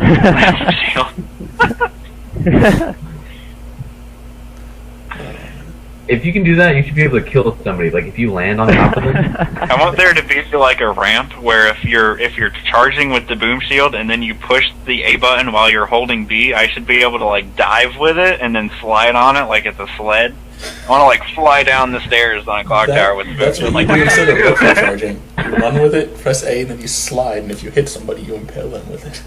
If you can do that, you should be able to kill somebody. Like if you land on top of them. I want there to be like a ramp where if you're charging with the boom shield and then you push the A button while you're holding B, I should be able to like dive with it and then slide on it like it's a sled. I want to like fly down the stairs on a clock tower with the boom shield. Like, instead of local charging, you run with it, press A, and then you slide, and if you hit somebody, you impale them with it.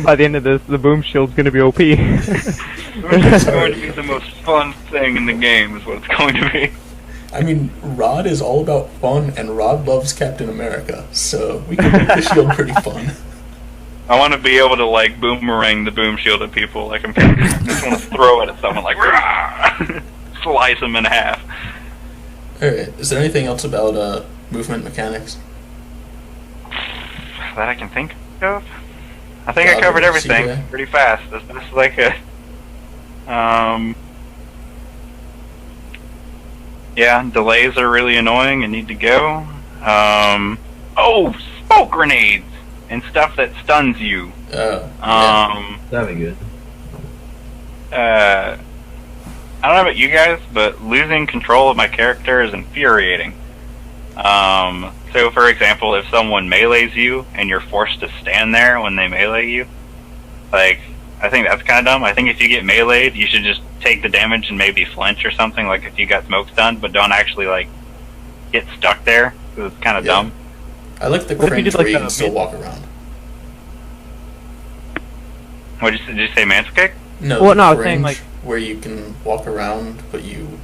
By the end of this, the boom shield's gonna be OP. It's going to be the most fun thing in the game, is what it's going to be. I mean, Rod is all about fun, and Rod loves Captain America, so we can make the shield pretty fun. I want to be able to like boomerang the boom shield at people. Like I just want to throw it at someone, like rah! Slice them in half. All right. Is there anything else about movement mechanics that I can think of? I think I covered everything pretty fast. This is like a, yeah, delays are really annoying and need to go. Oh, smoke grenades and stuff that stuns you. That'd be good. I don't know about you guys, but losing control of my character is infuriating. So for example, if someone melees you and you're forced to stand there when they melee you, like, I think that's kind of dumb. I think if you get meleeed, you should just take the damage and maybe flinch or something, like if you got smoke stunned, but don't actually, like, get stuck there, because it's kind of dumb. I like the cringe where you can still walk around. What did you say, mantle kick? No, well, no, I was saying, like, where you can walk around, but you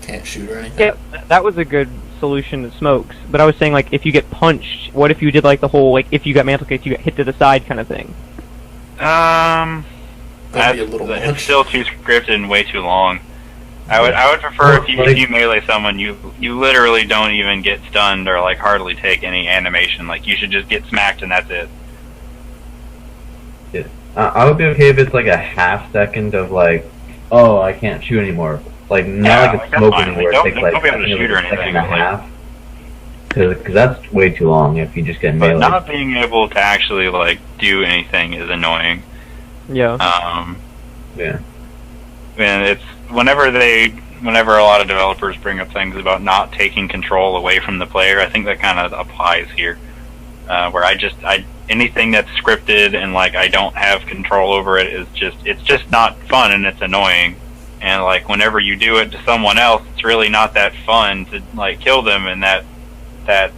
can't shoot or anything. Yeah, that was a good solution to smokes, but I was saying, like, if you get punched, what if you did, like, the whole, like, if you got mantle kicked, you get hit to the side kind of thing? That'd be a little much. It's still too scripted and way too long. I would prefer if you melee someone, you literally don't even get stunned or, like, hardly take any animation. Like, you should just get smacked and that's it. Yeah. I would be okay if it's, like, a half second of, like, oh, I can't shoot anymore. Like, not like a smoke anymore. It takes, like, don't be able to shoot or anything. And a half. Because that's way too long if you just get melee. But not being able to actually, like, do anything is annoying. Yeah. Yeah. And it's whenever a lot of developers bring up things about not taking control away from the player, I think that kind of applies here. Where anything that's scripted and, like, I don't have control over it it's just not fun and it's annoying. And, like, whenever you do it to someone else, it's really not that fun to, like, kill them in that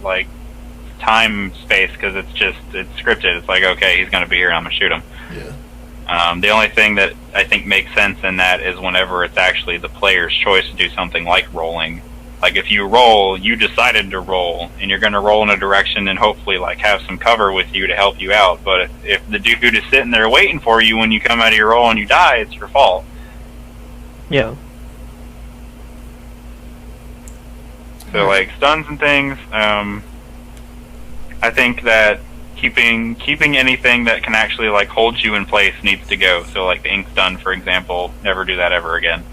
like, time space, because it's scripted. It's like, okay, he's going to be here and I'm going to shoot him. Yeah. The only thing that I think makes sense in that is whenever it's actually the player's choice to do something like rolling. Like, if you roll, you decided to roll, and you're going to roll in a direction and hopefully, like, have some cover with you to help you out. But if the dude is sitting there waiting for you when you come out of your roll and you die, it's your fault. Yeah. So, like, stuns and things, I think that keeping anything that can actually, like, hold you in place needs to go. So, like, the ink stun, for example, never do that ever again.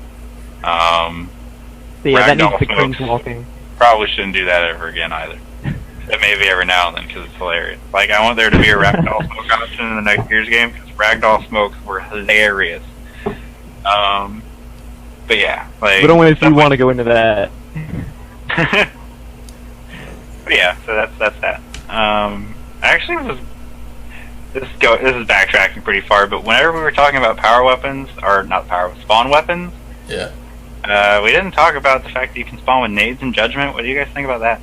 So yeah, that needs the cringe walking. Probably shouldn't do that ever again either. it maybe every now and then because it's hilarious. Like, I want there to be a Ragdoll Smoke option in the next Gears game because Ragdoll Smokes were hilarious. But yeah, like. But only if you want to go into that. But yeah, so that's that. I actually was. This is backtracking pretty far, but whenever we were talking about power weapons, or not power, spawn weapons, Yeah. we didn't talk about the fact that you can spawn with nades and judgment. What do you guys think about that?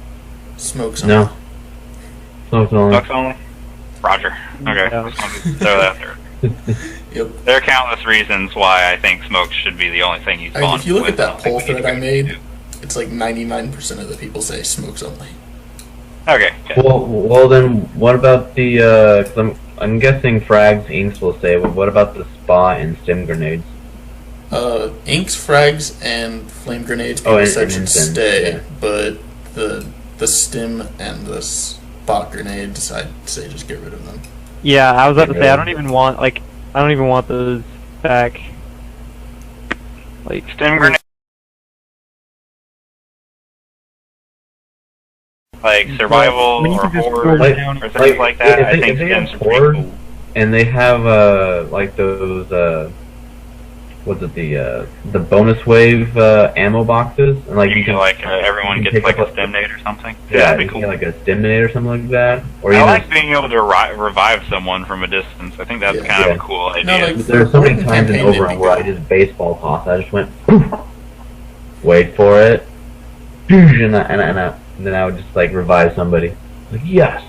Smokes. No. Smokes only. Smokes only? Roger. Okay. Yeah. Just wanted to throw that there. Yep. There are countless reasons why I think smokes should be the only thing you spawn. If you look with. at that poll think we thread I need to made, do. it's like 99% of the people say smokes only. Okay. Good. Well, then what about the? Cause I'm guessing frags, inks will say, but what about the spa and stim grenades? Inks, frags, and flame grenades Oh, people said should and stim, stay, yeah. but the stim and the spot grenades, I'd say just get rid of them. Yeah, I was about to say I don't even want those back. Like Stim grenade. Like survival when you or can just horde throw it or down- things like that, if I think they stims have are pretty horde, cool. and they have like those what's it, the bonus wave ammo boxes, and like You can everyone you can gets pick like up a stim nade or something. yeah, that'd be you cool. can get like a stim nade or something like that, or I even like being able to revive someone from a distance. I think that's Yeah. kind of Yeah. a cool idea. No, like, there's so many Horde times in campaign, they'd Overrun be where I good. just baseball toss. I just went wait for it, and then I would just like revive somebody. Like yes.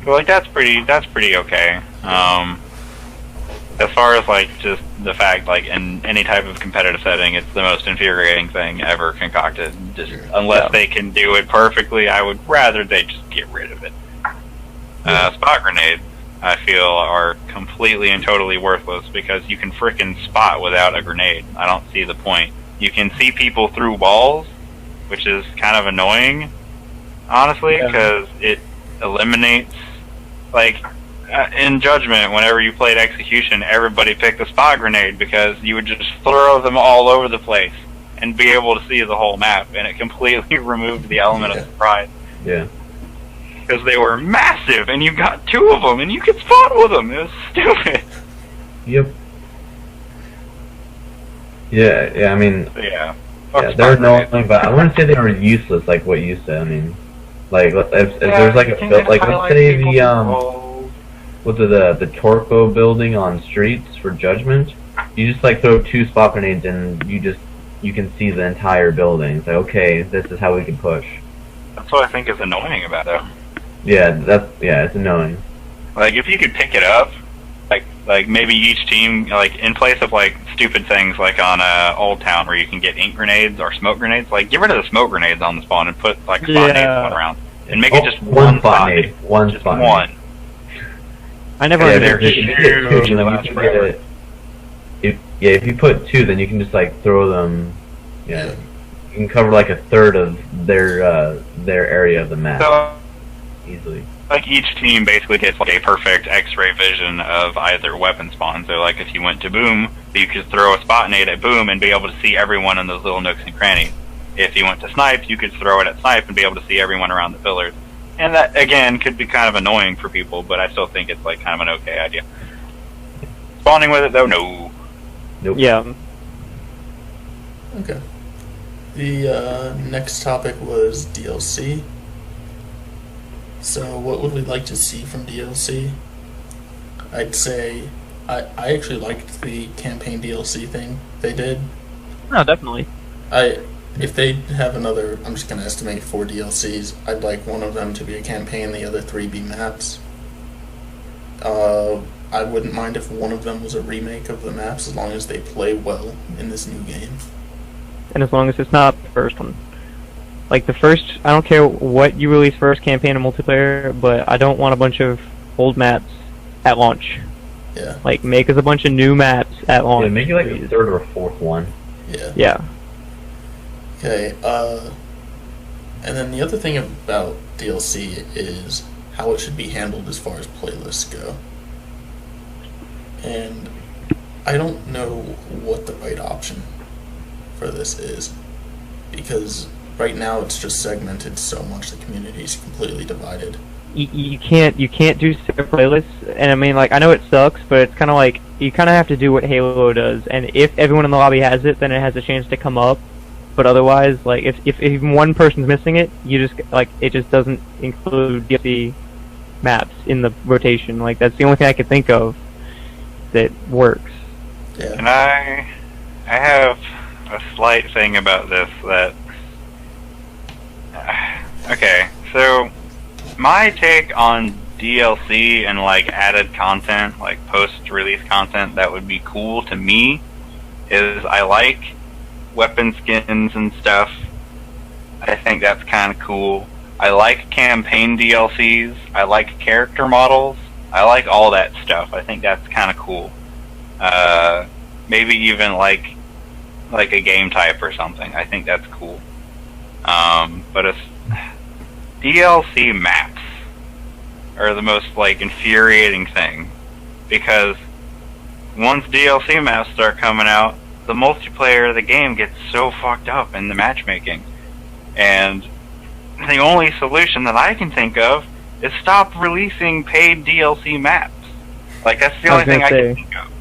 But like that's pretty okay. As far as like just the fact like in any type of competitive setting, it's the most infuriating thing ever concocted. Just unless they can do it perfectly, I would rather they just get rid of it. Spot grenades, I feel, are completely and totally worthless because you can frickin' spot without a grenade. I don't see the point. You can see people through walls, which is kind of annoying, honestly, because it eliminates like. In Judgment, whenever you played Execution, everybody picked a spot grenade because you would just throw them all over the place and be able to see the whole map, and it completely removed the element of surprise. Yeah. Because they were massive, and you got two of them, and you could spawn with them. It was stupid. Yep. Yeah. I mean, Yeah. they're annoying, but I wouldn't say they were useless like what you said. I mean, like if there's like a like let's say the what's the Torco building on streets for Judgment, you just like throw two spot grenades and you can see the entire building. It's like, okay, this is how we can push. That's what I think is annoying about it. Yeah, it's annoying. Like, if you could pick it up, like maybe each team, like, in place of, like, stupid things like on Old Town where you can get ink grenades or smoke grenades, like, get rid of the smoke grenades on the spawn and put, like, spot nades going around. And make it just one spot nade. One just spot one. nade. I never Yeah, understood. they're If you get two, then you can get it. If you put two, then you can just like throw them. Yeah, you can cover like a third of their area of the map So, easily. like, each team basically gets, like, a perfect X-ray vision of either weapon spawn. So, like, if you went to Boom, you could throw a spot nade at Boom and be able to see everyone in those little nooks and crannies. If you went to Snipe, you could throw it at Snipe and be able to see everyone around the pillars. And that, again, could be kind of annoying for people, but I still think it's, like, kind of an okay idea. Spawning with it, though, no. Nope. Yeah. Okay. The next topic was DLC. So, what would we like to see from DLC? I'd say I actually liked the campaign DLC thing they did. No, definitely. If they have another, I'm just going to estimate 4 DLCs. I'd like one of them to be a campaign, the other 3 be maps. I wouldn't mind if one of them was a remake of the maps, as long as they play well in this new game. And as long as it's not the first one. Like the first, I don't care what you release first, campaign or multiplayer, but I don't want a bunch of old maps at launch. Yeah. Like, make us a bunch of new maps at launch. Yeah, make it like please. a third or fourth one. Yeah. Yeah. Okay, and then the other thing about DLC is how it should be handled as far as playlists go. And I don't know what the right option for this is, because right now it's just segmented so much. The community is completely divided. You can't do separate playlists, and I mean, like, I know it sucks, but it's kind of like you kind of have to do what Halo does, and if everyone in the lobby has it, then it has a chance to come up. But otherwise, like, if even one person's missing it, you just like it just doesn't include the maps in the rotation. Like, that's the only thing I could think of that works. Yeah. And I have a slight thing about this that okay, so my take on DLC and like added content, like post-release content that would be cool to me is I like weapon skins and stuff. I think that's kind of cool. I like campaign DLCs. I like character models. I like all that stuff. I think that's kind of cool. Maybe even like a game type or something. I think that's cool. But it's DLC maps are the most like infuriating thing, because once DLC maps start coming out, the multiplayer of the game gets so fucked up in the matchmaking, and the only solution that I can think of is stop releasing paid DLC maps. Like, that's the only thing I can think of.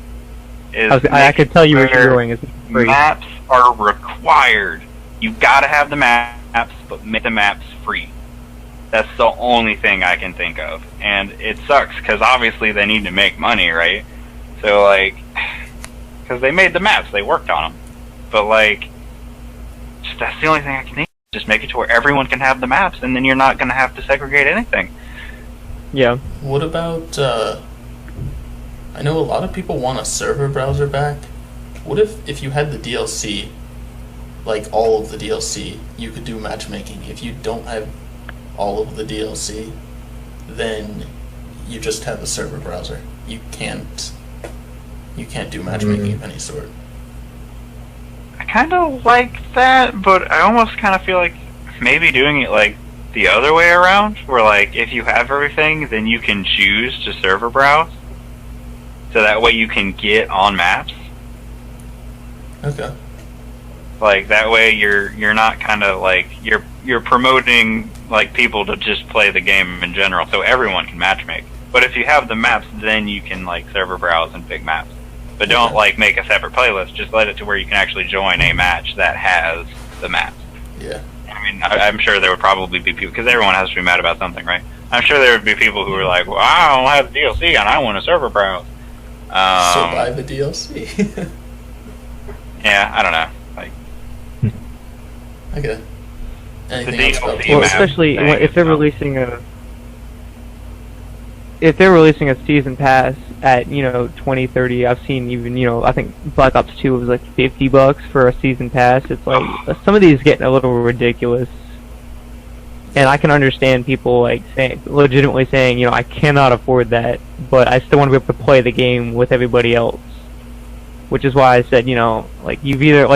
I could tell you where you're going. Is free. Maps are required. You gotta have the maps, but make the maps free. That's the only thing I can think of. And it sucks, because obviously they need to make money, right? So, like, because they made the maps, they worked on them. But, like, just that's the only thing I can think of. Just make it to where everyone can have the maps, and then you're not going to have to segregate anything. Yeah. What about, I know a lot of people want a server browser back. What if you had the DLC, like all of the DLC, you could do matchmaking? If you don't have all of the DLC, then you just have a server browser. You can't do matchmaking of any sort. I kind of like that, but I almost kind of feel like maybe doing it like the other way around, where like if you have everything, then you can choose to server browse, so that way you can get on maps. Okay. Like, that way you're not kind of like you're promoting like people to just play the game in general, so everyone can matchmake. But if you have the maps, then you can like server browse and pick maps. But don't like make a separate playlist. Just let it to where you can actually join a match that has the maps. Yeah. I mean, I'm sure there would probably be people, because everyone has to be mad about something, right? I'm sure there would be people who are like, well, I don't have the DLC and I want a server browse. So buy the DLC. Yeah, I don't know. Like, Okay. Anything The else about DLC Well, map especially thing if they're is releasing a season pass at 20, 30. I've seen even I think Black Ops 2 was like $50 for a season pass. It's like some of these getting a little ridiculous, and I can understand people like legitimately saying I cannot afford that, but I still want to be able to play the game with everybody else. Which is why I said like you've either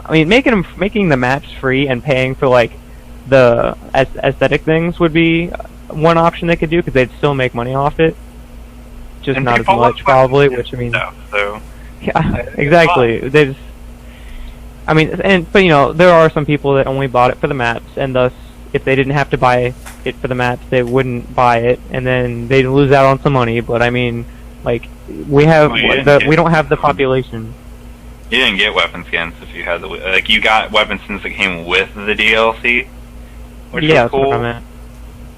making the maps free and paying for like the aesthetic things would be one option they could do, because they'd still make money off it, just and not as people much love probably. weapons Which I mean, stuff, so yeah, exactly. There's, but there are some people that only bought it for the maps, and thus, if they didn't have to buy it for the maps, they wouldn't buy it, and then they'd lose out on some money. But I mean, like we don't have the population. you didn't get weapon skins if you had you got weapon skins that came with the DLC, which Yeah, was that's what cool. I meant.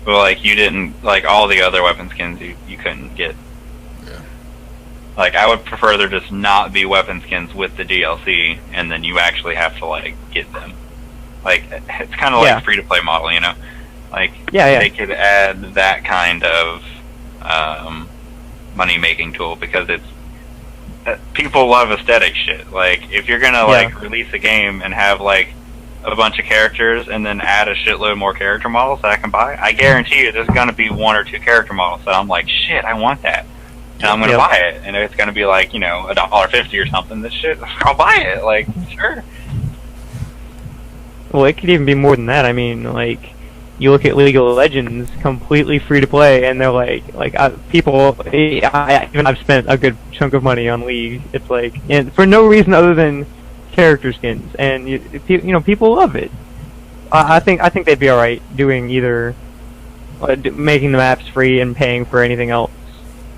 But like you didn't all the other weapon skins you couldn't get. Yeah. Like, I would prefer there just not be weapon skins with the DLC, and then you actually have to like get them. Like, it's kind of like free to play model, Like, they could add that kind of money making tool, because it's people love aesthetic shit. Like, if you're gonna like release a game and have like a bunch of characters and then add a shitload more character models that I can buy, I guarantee you there's gonna be one or two character models that I'm like, shit, I want that, and I'm gonna buy it, and it's gonna be like $1.50 or something. This shit, I'll buy it. Like, sure. Well, it could even be more than that. I mean, like, you look at League of Legends, completely free to play, and they're people. I've spent a good chunk of money on League. It's like, and for no reason other than character skins, and people love it. I think they'd be all right doing either, making the maps free and paying for anything else.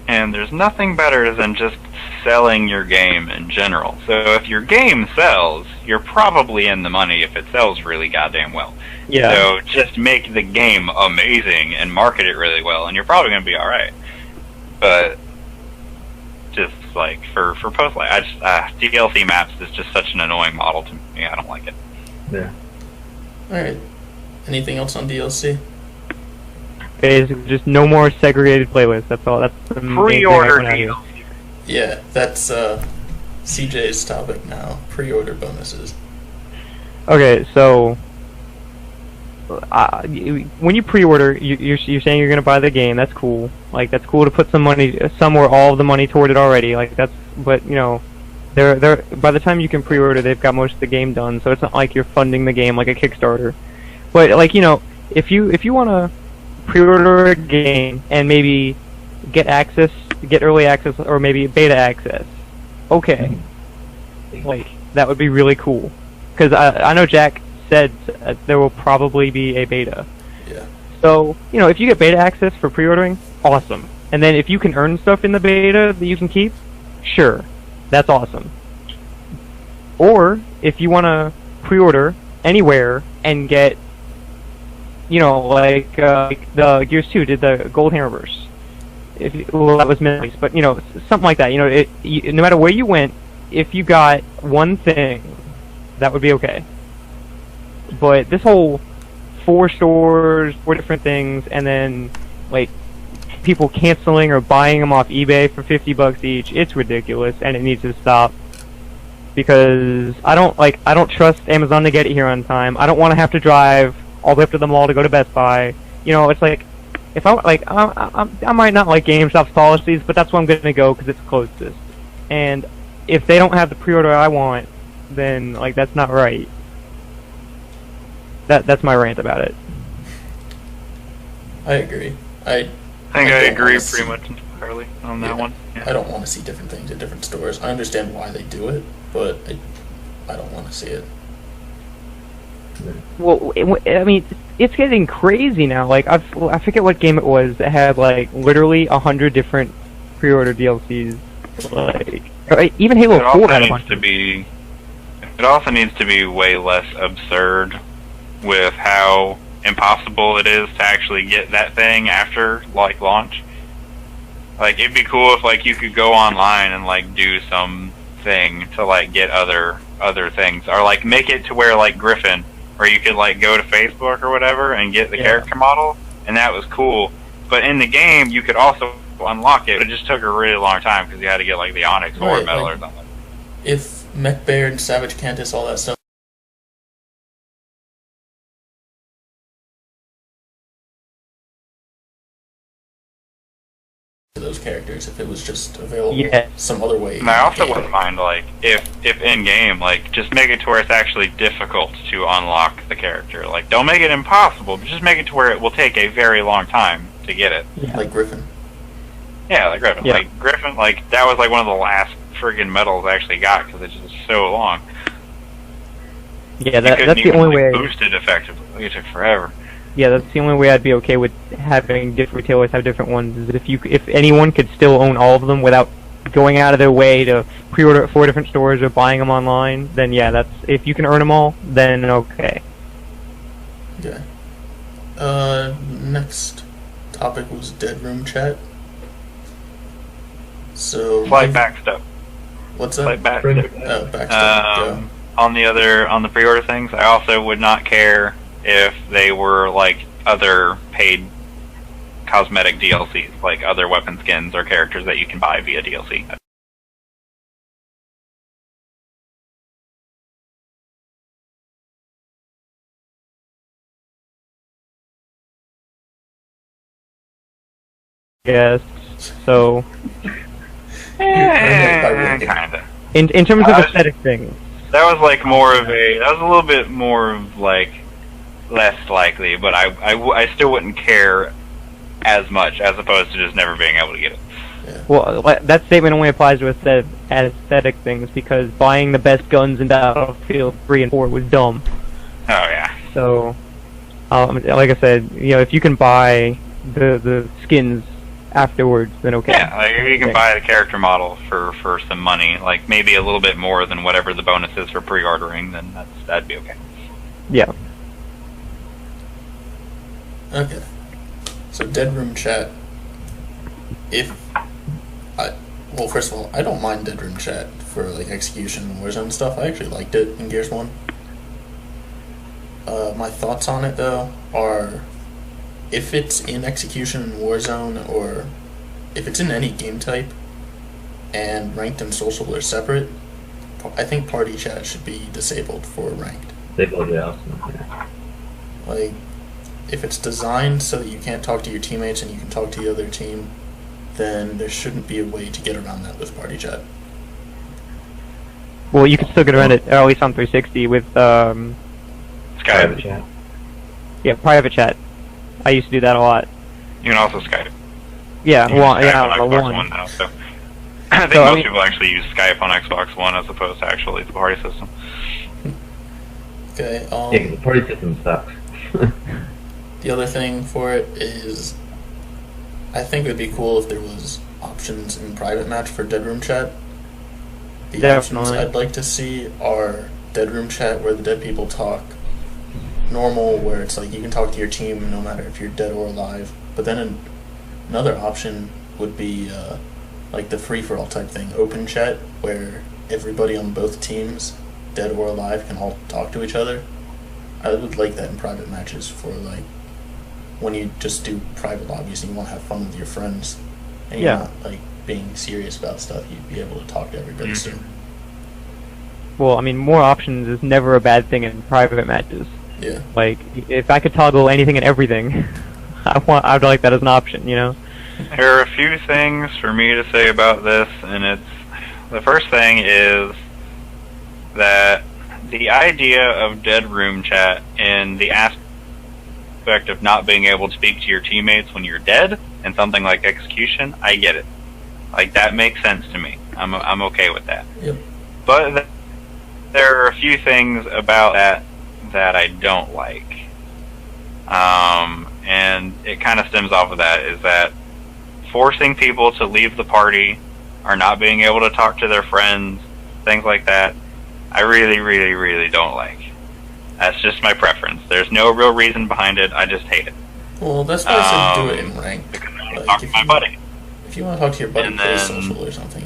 And there's nothing better than just selling your game in general. So if your game sells, you're probably in the money if it sells really goddamn well. Yeah. So just make the game amazing and market it really well, and you're probably going to be alright. But just like for post life, DLC maps is just such an annoying model to me. I don't like it. Yeah. Alright. Anything else on DLC? Basically, just no more segregated playlists. That's all. That's the main thing I Pre-order want out of it. deal. Yeah, that's CJ's topic now. Pre-order bonuses. Okay, so when you pre-order, you're saying you're gonna buy the game. That's cool. Like, that's cool to put some money, some or all of the money toward it already. Like, that's, but you know, they're by the time you can pre-order, they've got most of the game done. So it's not like you're funding the game like a Kickstarter. But like, you know, if you wanna pre-order a game and maybe get early access, or maybe beta access, okay, like, that would be really cool. Because I know Jack said there will probably be a beta. Yeah. So, you know, if you get beta access for pre-ordering, awesome. And then if you can earn stuff in the beta that you can keep, sure, that's awesome. Or if you want to pre-order anywhere and get, you know, like the Gears 2 did the Gold Hammerverse. Well, that was Middle, but you know, something like that. You know, no matter where you went, if you got one thing, that would be okay. But this whole 4 stores, 4 different things, and then like people canceling or buying them off eBay for $50 each, it's ridiculous, and it needs to stop. Because I don't trust Amazon to get it here on time. I don't want to have to drive all the way up to the mall to go to Best Buy. You know, it's like, if I might not like GameStop's policies, but that's where I'm gonna go because it's closest. And if they don't have the pre-order I want, then like, that's not right. That's my rant about it. I agree. I think I agree pretty much entirely on that one. Yeah. I don't want to see different things at different stores. I understand why they do it, but I don't want to see it. Well, I mean, it's getting crazy now. Like, I forget what game it was that had like literally 100 different pre-order DLCs. Like, even Halo 4 had a bunch. It also needs to be way less absurd with how impossible it is to actually get that thing after like launch. Like, it'd be cool if like you could go online and like do some thing to like get other things, or like make it to where like Griffin, where you could like go to Facebook or whatever and get the character model, and that was cool. But in the game, you could also unlock it. It just took a really long time because you had to get like the Onyx or Metal or something. If Mech Bear and Savage Cantus, all that stuff, those characters, if it was just available some other way. And I also wouldn't mind, like, if in game, like, just make it to where it's actually difficult to unlock the character. Like, don't make it impossible, but just make it to where it will take a very long time to get it. Yeah. Like Griffin. Yeah, like Griffin. Yeah. Like Griffin, like, that was like one of the last friggin' medals I actually got because it's just so long. Yeah, that's the only way. Boost it effectively. It took forever. Yeah, that's the only way I'd be okay with having different retailers have different ones. Is if anyone could still own all of them without going out of their way to pre-order at 4 different stores or buying them online, then yeah, that's, if you can earn them all, then okay. Okay. Next topic was Dead Room Chat. So Flight back stuff. What's that? Flight back stuff. Oh, back stuff. On the pre-order things, I also would not care if they were like other paid cosmetic DLCs, like other weapon skins or characters that you can buy via DLC. Yes. So. Kinda. In terms of aesthetic things. That was like more of a. That was a little bit more of like less likely, but I still wouldn't care as much as opposed to just never being able to get it. Yeah. Well, that statement only applies to aesthetic things because buying the best guns in Battlefield 3 and 4 was dumb. Oh yeah. So like I said, if you can buy the skins afterwards, then okay. Yeah, like you can buy the character model for some money, like maybe a little bit more than whatever the bonus is for pre-ordering, then that'd be okay. Yeah. Okay. So Dead Room Chat. Well, first of all, I don't mind Dead Room Chat for like execution and Warzone stuff. I actually liked it in Gears 1. My thoughts on it though are, if it's in execution and Warzone, or if it's in any game type, and ranked and social are separate, I think party chat should be disabled for ranked. Disabled, yeah. Like, if it's designed so that you can't talk to your teammates and you can talk to the other team, then there shouldn't be a way to get around that with party chat. Well, you can still get around it, or at least on 360 with Skype chat. Yeah, private chat. I used to do that a lot. You can also Skype. Yeah, You can Skype on Xbox one. One now, so I think most people actually use Skype on Xbox One as opposed to actually the party system. Okay. Yeah, the party system sucks. The other thing for it is, I think it would be cool if there was options in private match for Dead Room Chat. The Definitely. options I'd like to see are Dead Room Chat where the dead people talk normal, where it's like you can talk to your team no matter if you're dead or alive. But then another option would be like the free-for-all type thing, open chat, where everybody on both teams, dead or alive, can all talk to each other. I would like that in private matches for like when you just do private lobbies and you want to have fun with your friends and you're not like being serious about stuff, you'd be able to talk to everybody soon. Well, I mean, more options is never a bad thing in private matches. Yeah. Like, if I could toggle anything and everything, I'd like that as an option, There are a few things for me to say about this, and the first thing is that the idea of Dead Room Chat and the aspect of not being able to speak to your teammates when you're dead and something like execution, I get it. Like, that makes sense to me. I'm okay with that. Yep. But there are a few things about that I don't like. And it kind of stems off of that, is that forcing people to leave the party or not being able to talk to their friends, things like that, I really, really, really don't like. That's just my preference. There's no real reason behind it. I just hate it. Well, that's why I said do it in ranked. Because I want to talk to my buddy. If you want to talk to your buddy, And play then- social or something,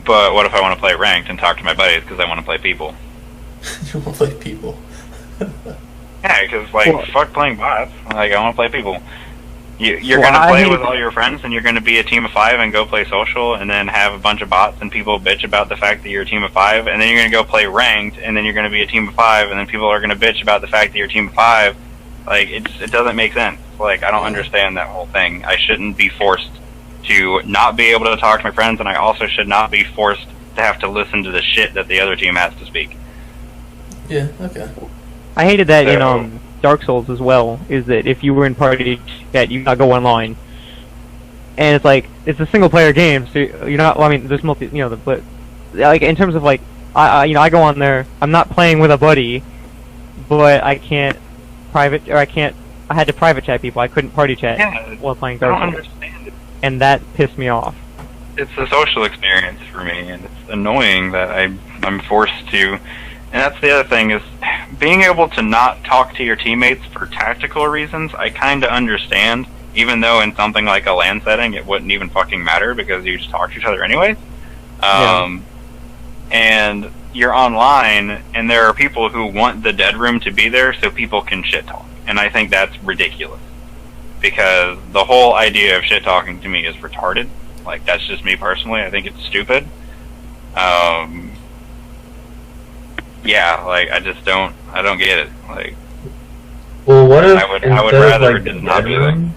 But what if I want to play ranked and talk to my buddies because I want to play people? You want to play people. Yeah, because fuck playing bots. Like, I want to play people. You're Well, gonna I play hate with that. all your friends, and you're gonna be a team of 5 and go play social, and then have a bunch of bots, and people bitch about the fact that you're a team of 5, and then you're gonna go play ranked, and then you're gonna be a team of 5, and then people are gonna bitch about the fact that you're a team of 5. Like, it doesn't make sense. Like, I don't understand that whole thing. I shouldn't be forced to not be able to talk to my friends, and I also should not be forced to have to listen to the shit that the other team has to speak. Yeah, okay. I hated that So- in Dark Souls as well, is that if you were in party chat, you gotta go online. And it's like, it's a single player game, so you're not, well, I mean, there's multi, but, like, in terms of, like, I go on there, I'm not playing with a buddy, but I can't I had to private chat people, I couldn't party chat while playing I Dark don't Souls. understand it. And that pissed me off. It's a social experience for me, and it's annoying that I'm forced to. And that's the other thing, is being able to not talk to your teammates for tactical reasons, I kind of understand, even though in something like a LAN setting it wouldn't even fucking matter because you just talk to each other anyways. And you're online, and there are people who want the dead room to be there so people can shit talk. And I think that's ridiculous. Because the whole idea of shit talking to me is retarded. Like, that's just me personally. I think it's stupid. Yeah, like, I don't get it. Like, Well, what if I would instead rather of like just the not dead do that. room,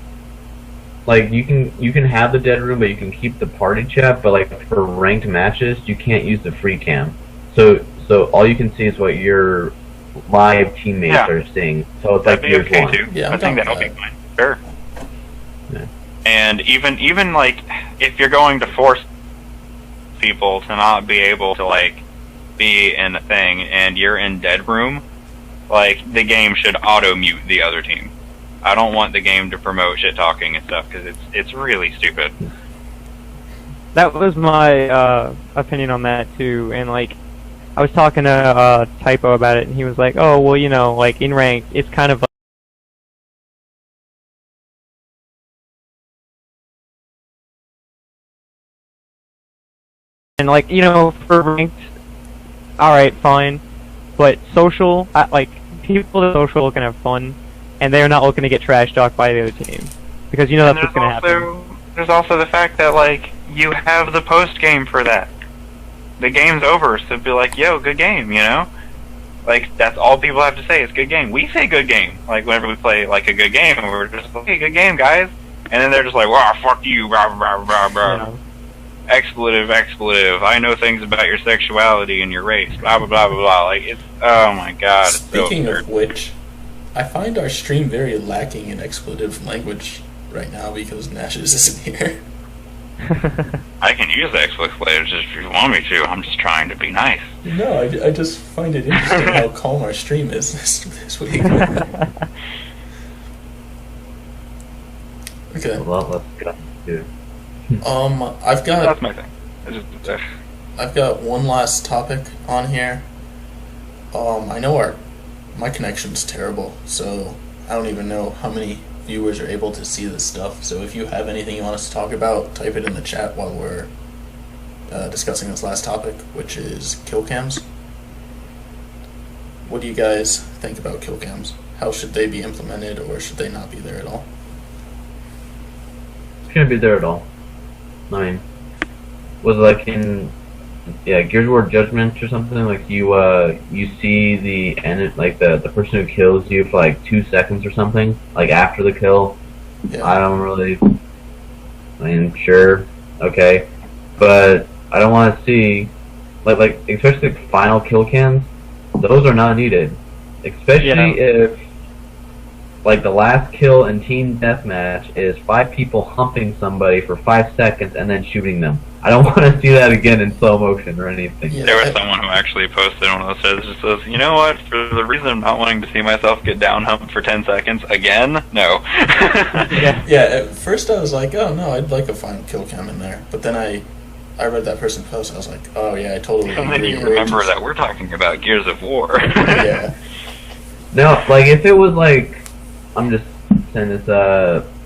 like you can have the dead room, but you can keep the party chat. But like for ranked matches, you can't use the free cam. So all you can see is what your live teammates are seeing. So it's that'd like be Gears okay 1. too. Yeah, I I'm think down that'll with be fine. Sure. Yeah. And even if you're going to force people to not be able to like be in a thing, and you're in dead room, like, the game should auto-mute the other team. I don't want the game to promote shit-talking and stuff, because it's really stupid. That was my opinion on that too, and like I was talking to Typo about it, and he was like, "Oh, well, you know, like in ranked, it's kind of like." And like, you know, for ranked, all right, fine, but social, like people that social can have fun, and they're not looking to get trash talked by the other team because you know that's what's gonna happen. There's also the fact that like you have the post game for that. The game's over, so be like, "Yo, good game," you know. Like that's all people have to say is "good game." We say "good game" like whenever we play like a good game, and we're just like, "Hey, good game, guys," and then they're just like, "Wow, fuck you, blah blah blah blah." Yeah. Expletive, expletive. I know things about your sexuality and your race. Blah blah blah blah blah. Like it's oh my god. It's Speaking so of which, I find our stream very lacking in expletive language right now because Nashes isn't here. I can use expletives if you want me to. I'm just trying to be nice. No, I just find it interesting how calm our stream is this week. Okay. Well, let's go. Yeah. I've That's got my thing. I've got one last topic on here. I know my connection's terrible, so I don't even know how many viewers are able to see this stuff. So if you have anything you want us to talk about, type it in the chat while we're discussing this last topic, which is kill cams. What do you guys think about kill cams? How should they be implemented, or should they not be there at all? Shouldn't be there at all. I mean, was it like in Gears of War Judgment or something? Like you see the end, like the person who kills you for like 2 seconds or something, like after the kill. Yeah. I don't really. I mean, sure, okay, but I don't want to see like especially like final kill cams. Those are not needed, especially if like the last kill in team deathmatch is 5 people humping somebody for 5 seconds and then shooting them. I don't want to see that again in slow motion or anything. Yeah. There was someone who actually posted one of those says, just says, "You know what? For the reason of not wanting to see myself get down humped for 10 seconds again, no." Yeah, at first I was like, oh no, I'd like a final kill cam in there. But then I read that person post, I was like, oh yeah, I totally And then agree. you remember that we're talking about Gears of War. Yeah. No, like if it was like, I'm just saying this,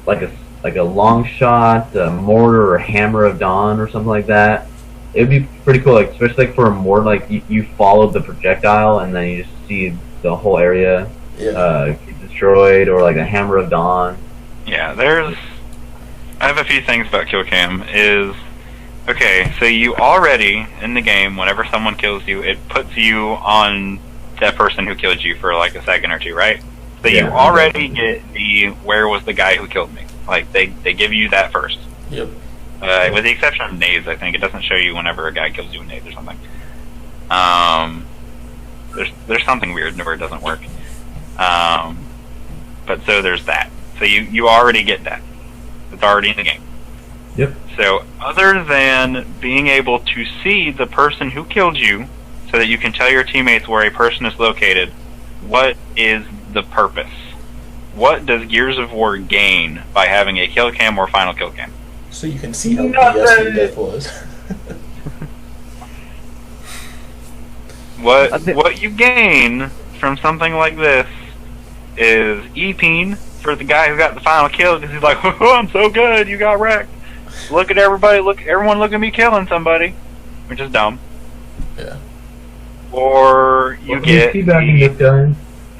like a long shot, a mortar or hammer of dawn or something like that. It would be pretty cool, like especially like for a mortar, like you followed the projectile and then you just see the whole area get destroyed, or like a hammer of dawn. Yeah, I have a few things about kill cam. Okay, so you already, in the game, whenever someone kills you, it puts you on that person who killed you for like a second or two, right? So you already get where was the guy who killed me? Like, they give you that first. Yep. With the exception of nades, I think. It doesn't show you whenever a guy kills you with nades or something. There's something weird where it doesn't work. But so there's that. So you already get that. It's already in the game. Yep. So other than being able to see the person who killed you so that you can tell your teammates where a person is located, what is the purpose? What does Gears of War gain by having a kill cam or final kill cam? So you can see how BS your death was. What you gain from something like this is EPing for the guy who got the final kill, because he's like, "Oh, I'm so good, you got wrecked. Look at everybody, everyone look at me killing somebody," which is dumb. Yeah. Or you get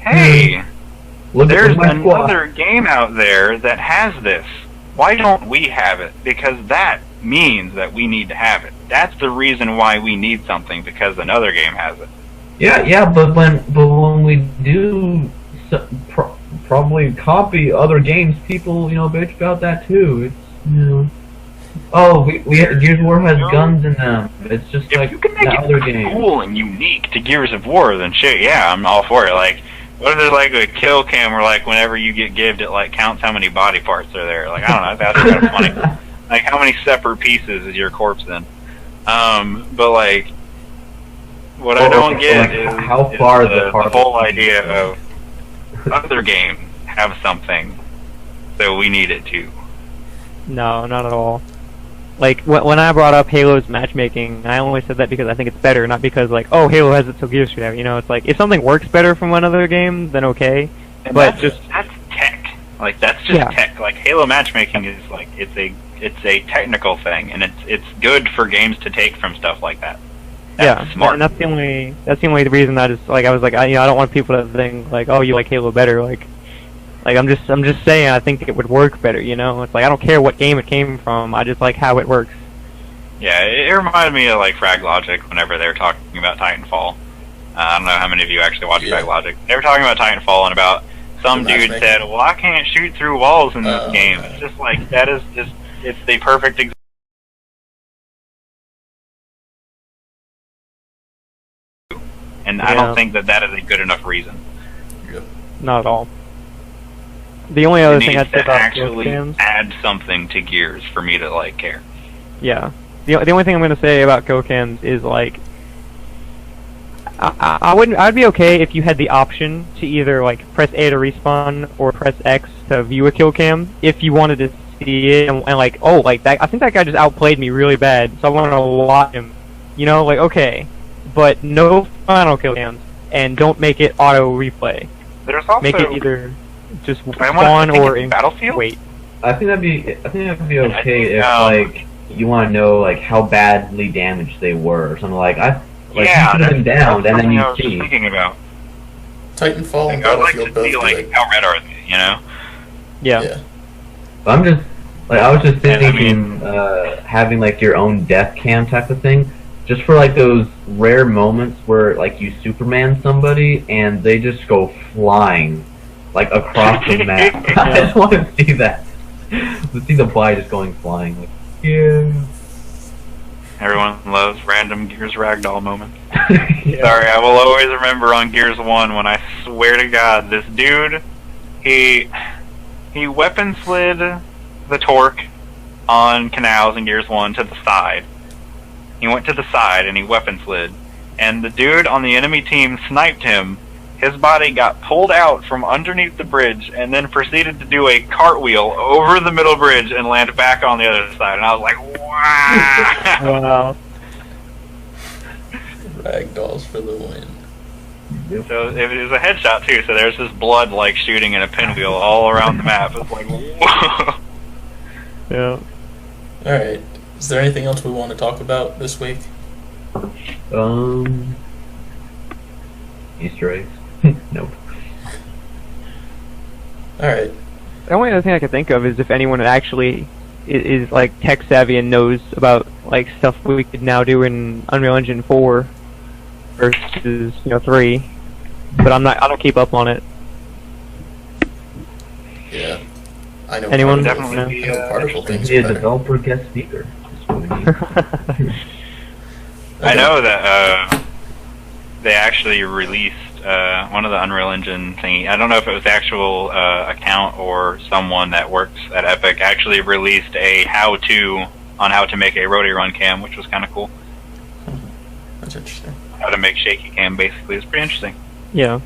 hey, there's another game out there that has this. Why don't we have it? Because that means that we need to have it. That's the reason why we need something, because another game has it. Yeah, but when we do probably copy other games, people bitch about that too. It's oh, Gears of War has guns in them. It's just if like you can make the other it game. Cool and unique to Gears of War, then shit, yeah, I'm all for it. Like, what if there's like a kill cam where like whenever you get gived, it like counts how many body parts are there? Like, I don't know, that's kind of funny. Like, how many separate pieces is your corpse in? But like, What I don't get is how far the whole idea of other games have something, so we need it too. No, not at all. Like, when I brought up Halo's matchmaking, I only said that because I think it's better, not because, like, oh, Halo has it so Gears should have it. You know, it's like, if something works better from one other game, then okay. And but that's tech. Like, that's just tech. Like, Halo matchmaking is, like, it's a technical thing, and it's good for games to take from stuff like that. That's smart. And that's the only reason I was like, I don't want people to think, like, oh, you like Halo better, like I'm just saying I think it would work better, you know? It's like I don't care what game it came from, I just like how it works. Yeah, it reminded me of like Frag Logic whenever they were talking about Titanfall. I don't know how many of you actually watch Frag Logic. They were talking about Titanfall and about some dude said, well, I can't shoot through walls in this game. It's just like, that is just, it's the perfect example. And I don't think that is a good enough reason. Not at all. The only other thing I'd say about actually add something to Gears for me to like care. Yeah. The only thing I'm gonna say about kill cams is like I'd be okay if you had the option to either like press A to respawn or press X to view a kill cam if you wanted to see it and like, oh, like that, I think that guy just outplayed me really bad, so I want to watch him. You know, like, okay, but no final kill cams and don't make it auto replay. There's also make it either just spawn or in Battlefield. Wait. I think that'd be okay if like you want to know like how badly damaged they were or something like you put them down and then you see. Thinking about Titanfall and I would like Battlefield to see both like how red are they, you know? Yeah. I'm just like I was just thinking having like your own death cam type of thing, just for like those rare moments where like you Superman somebody and they just go flying like across the map. I just want to see that. To see the boy just going flying. Like, yeah. Everyone loves random Gears ragdoll moments. Sorry, I will always remember on Gears 1 when I swear to God, this dude, he weapon slid the torque on canals in Gears 1 to the side. He went to the side and he weapon slid. And the dude on the enemy team sniped him. His body got pulled out from underneath the bridge and then proceeded to do a cartwheel over the middle bridge and land back on the other side. And I was like, wow! Wow. Ragdolls for the win. So it was a headshot too, so there's this blood like shooting in a pinwheel all around the map. It's like, whoa! Yeah. Alright. Is there anything else we want to talk about this week? Easter eggs. Nope. Alright. The only other thing I could think of is if anyone actually is like tech savvy and knows about like stuff we could now do in Unreal Engine 4 versus 3. But I don't keep up on it. Yeah. I know. Anyone? Definitely particle things. Be a developer guest speaker. I know that they actually released one of the Unreal Engine thingy. I don't know if it was the actual account or someone that works at Epic actually released a how-to on how to make a rotary run cam, which was kind of cool. That's interesting. How to make shaky cam, basically. It's pretty interesting. Yeah.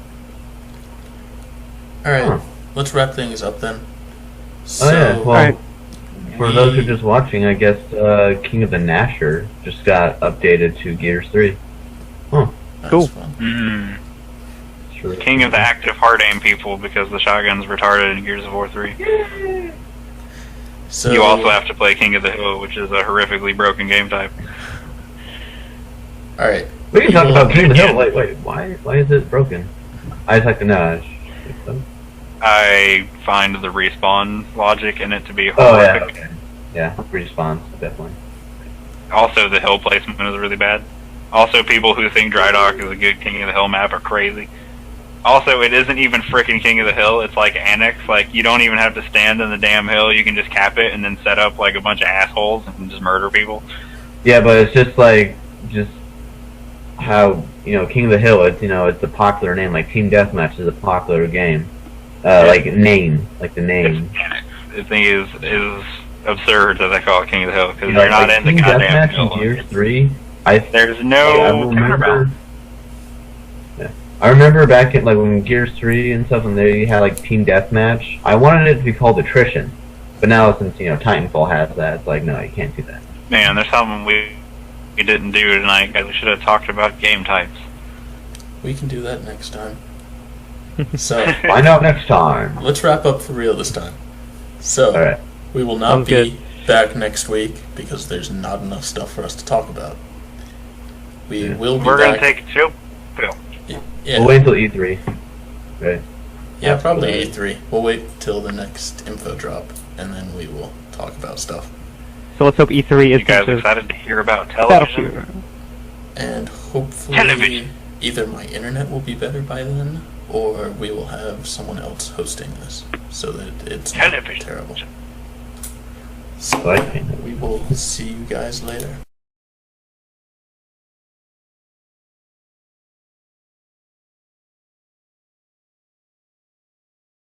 Alright, let's wrap things up then. So, Oh yeah, well, Alright. for those who are just watching, I guess King of the Nasher just got updated to Gears 3. Huh. Cool. Mm. Really King of the active hard aim people because the shotgun's retarded in Gears of War 3. So, You also have to play King of the Hill, which is a horrifically broken game type. Alright. We can talk about King of the Hill. Wait, why is it broken? I just like to know. I find the respawn logic in it to be Oh yeah, horrific. okay. Yeah, respawns, definitely. Also, the hill placement is really bad. Also, people who think Dry Dock is a good King of the Hill map are crazy. Also, it isn't even frickin' King of the Hill, it's like Annex. Like, you don't even have to stand in the damn hill, you can just cap it and then set up like a bunch of assholes and just murder people. Yeah, but it's just like, how, King of the Hill, it's, it's a popular name, like Team Deathmatch is a popular game. Like the name. It's Annex. The thing is absurd that they call it King of the Hill, because Like they're not in the Team goddamn Deathmatch hill. in Gears 3, There's no counterbalance. I remember back in like when Gears 3 and stuff, when they had like Team Deathmatch, I wanted it to be called Attrition. But now since, Titanfall has that, it's like, no, you can't do that. Man, there's something we didn't do tonight, guys. We should have talked about game types. We can do that next time. So Find out next time. let's wrap up for real this time. So Alright. we will not Sounds be good. back next week because there's not enough stuff for us to talk about. We will be We're back. gonna take a chill pill. Yeah, We'll wait until E3. Right. yeah, probably Absolutely. E3. We'll wait till the next info drop, and then we will talk about stuff. So let's hope E3 is You guys excited to hear about television? And hopefully, Television. either my internet will be better by then, or we will have someone else hosting this, so that it's not Television. terrible. So I can. We will see you guys later.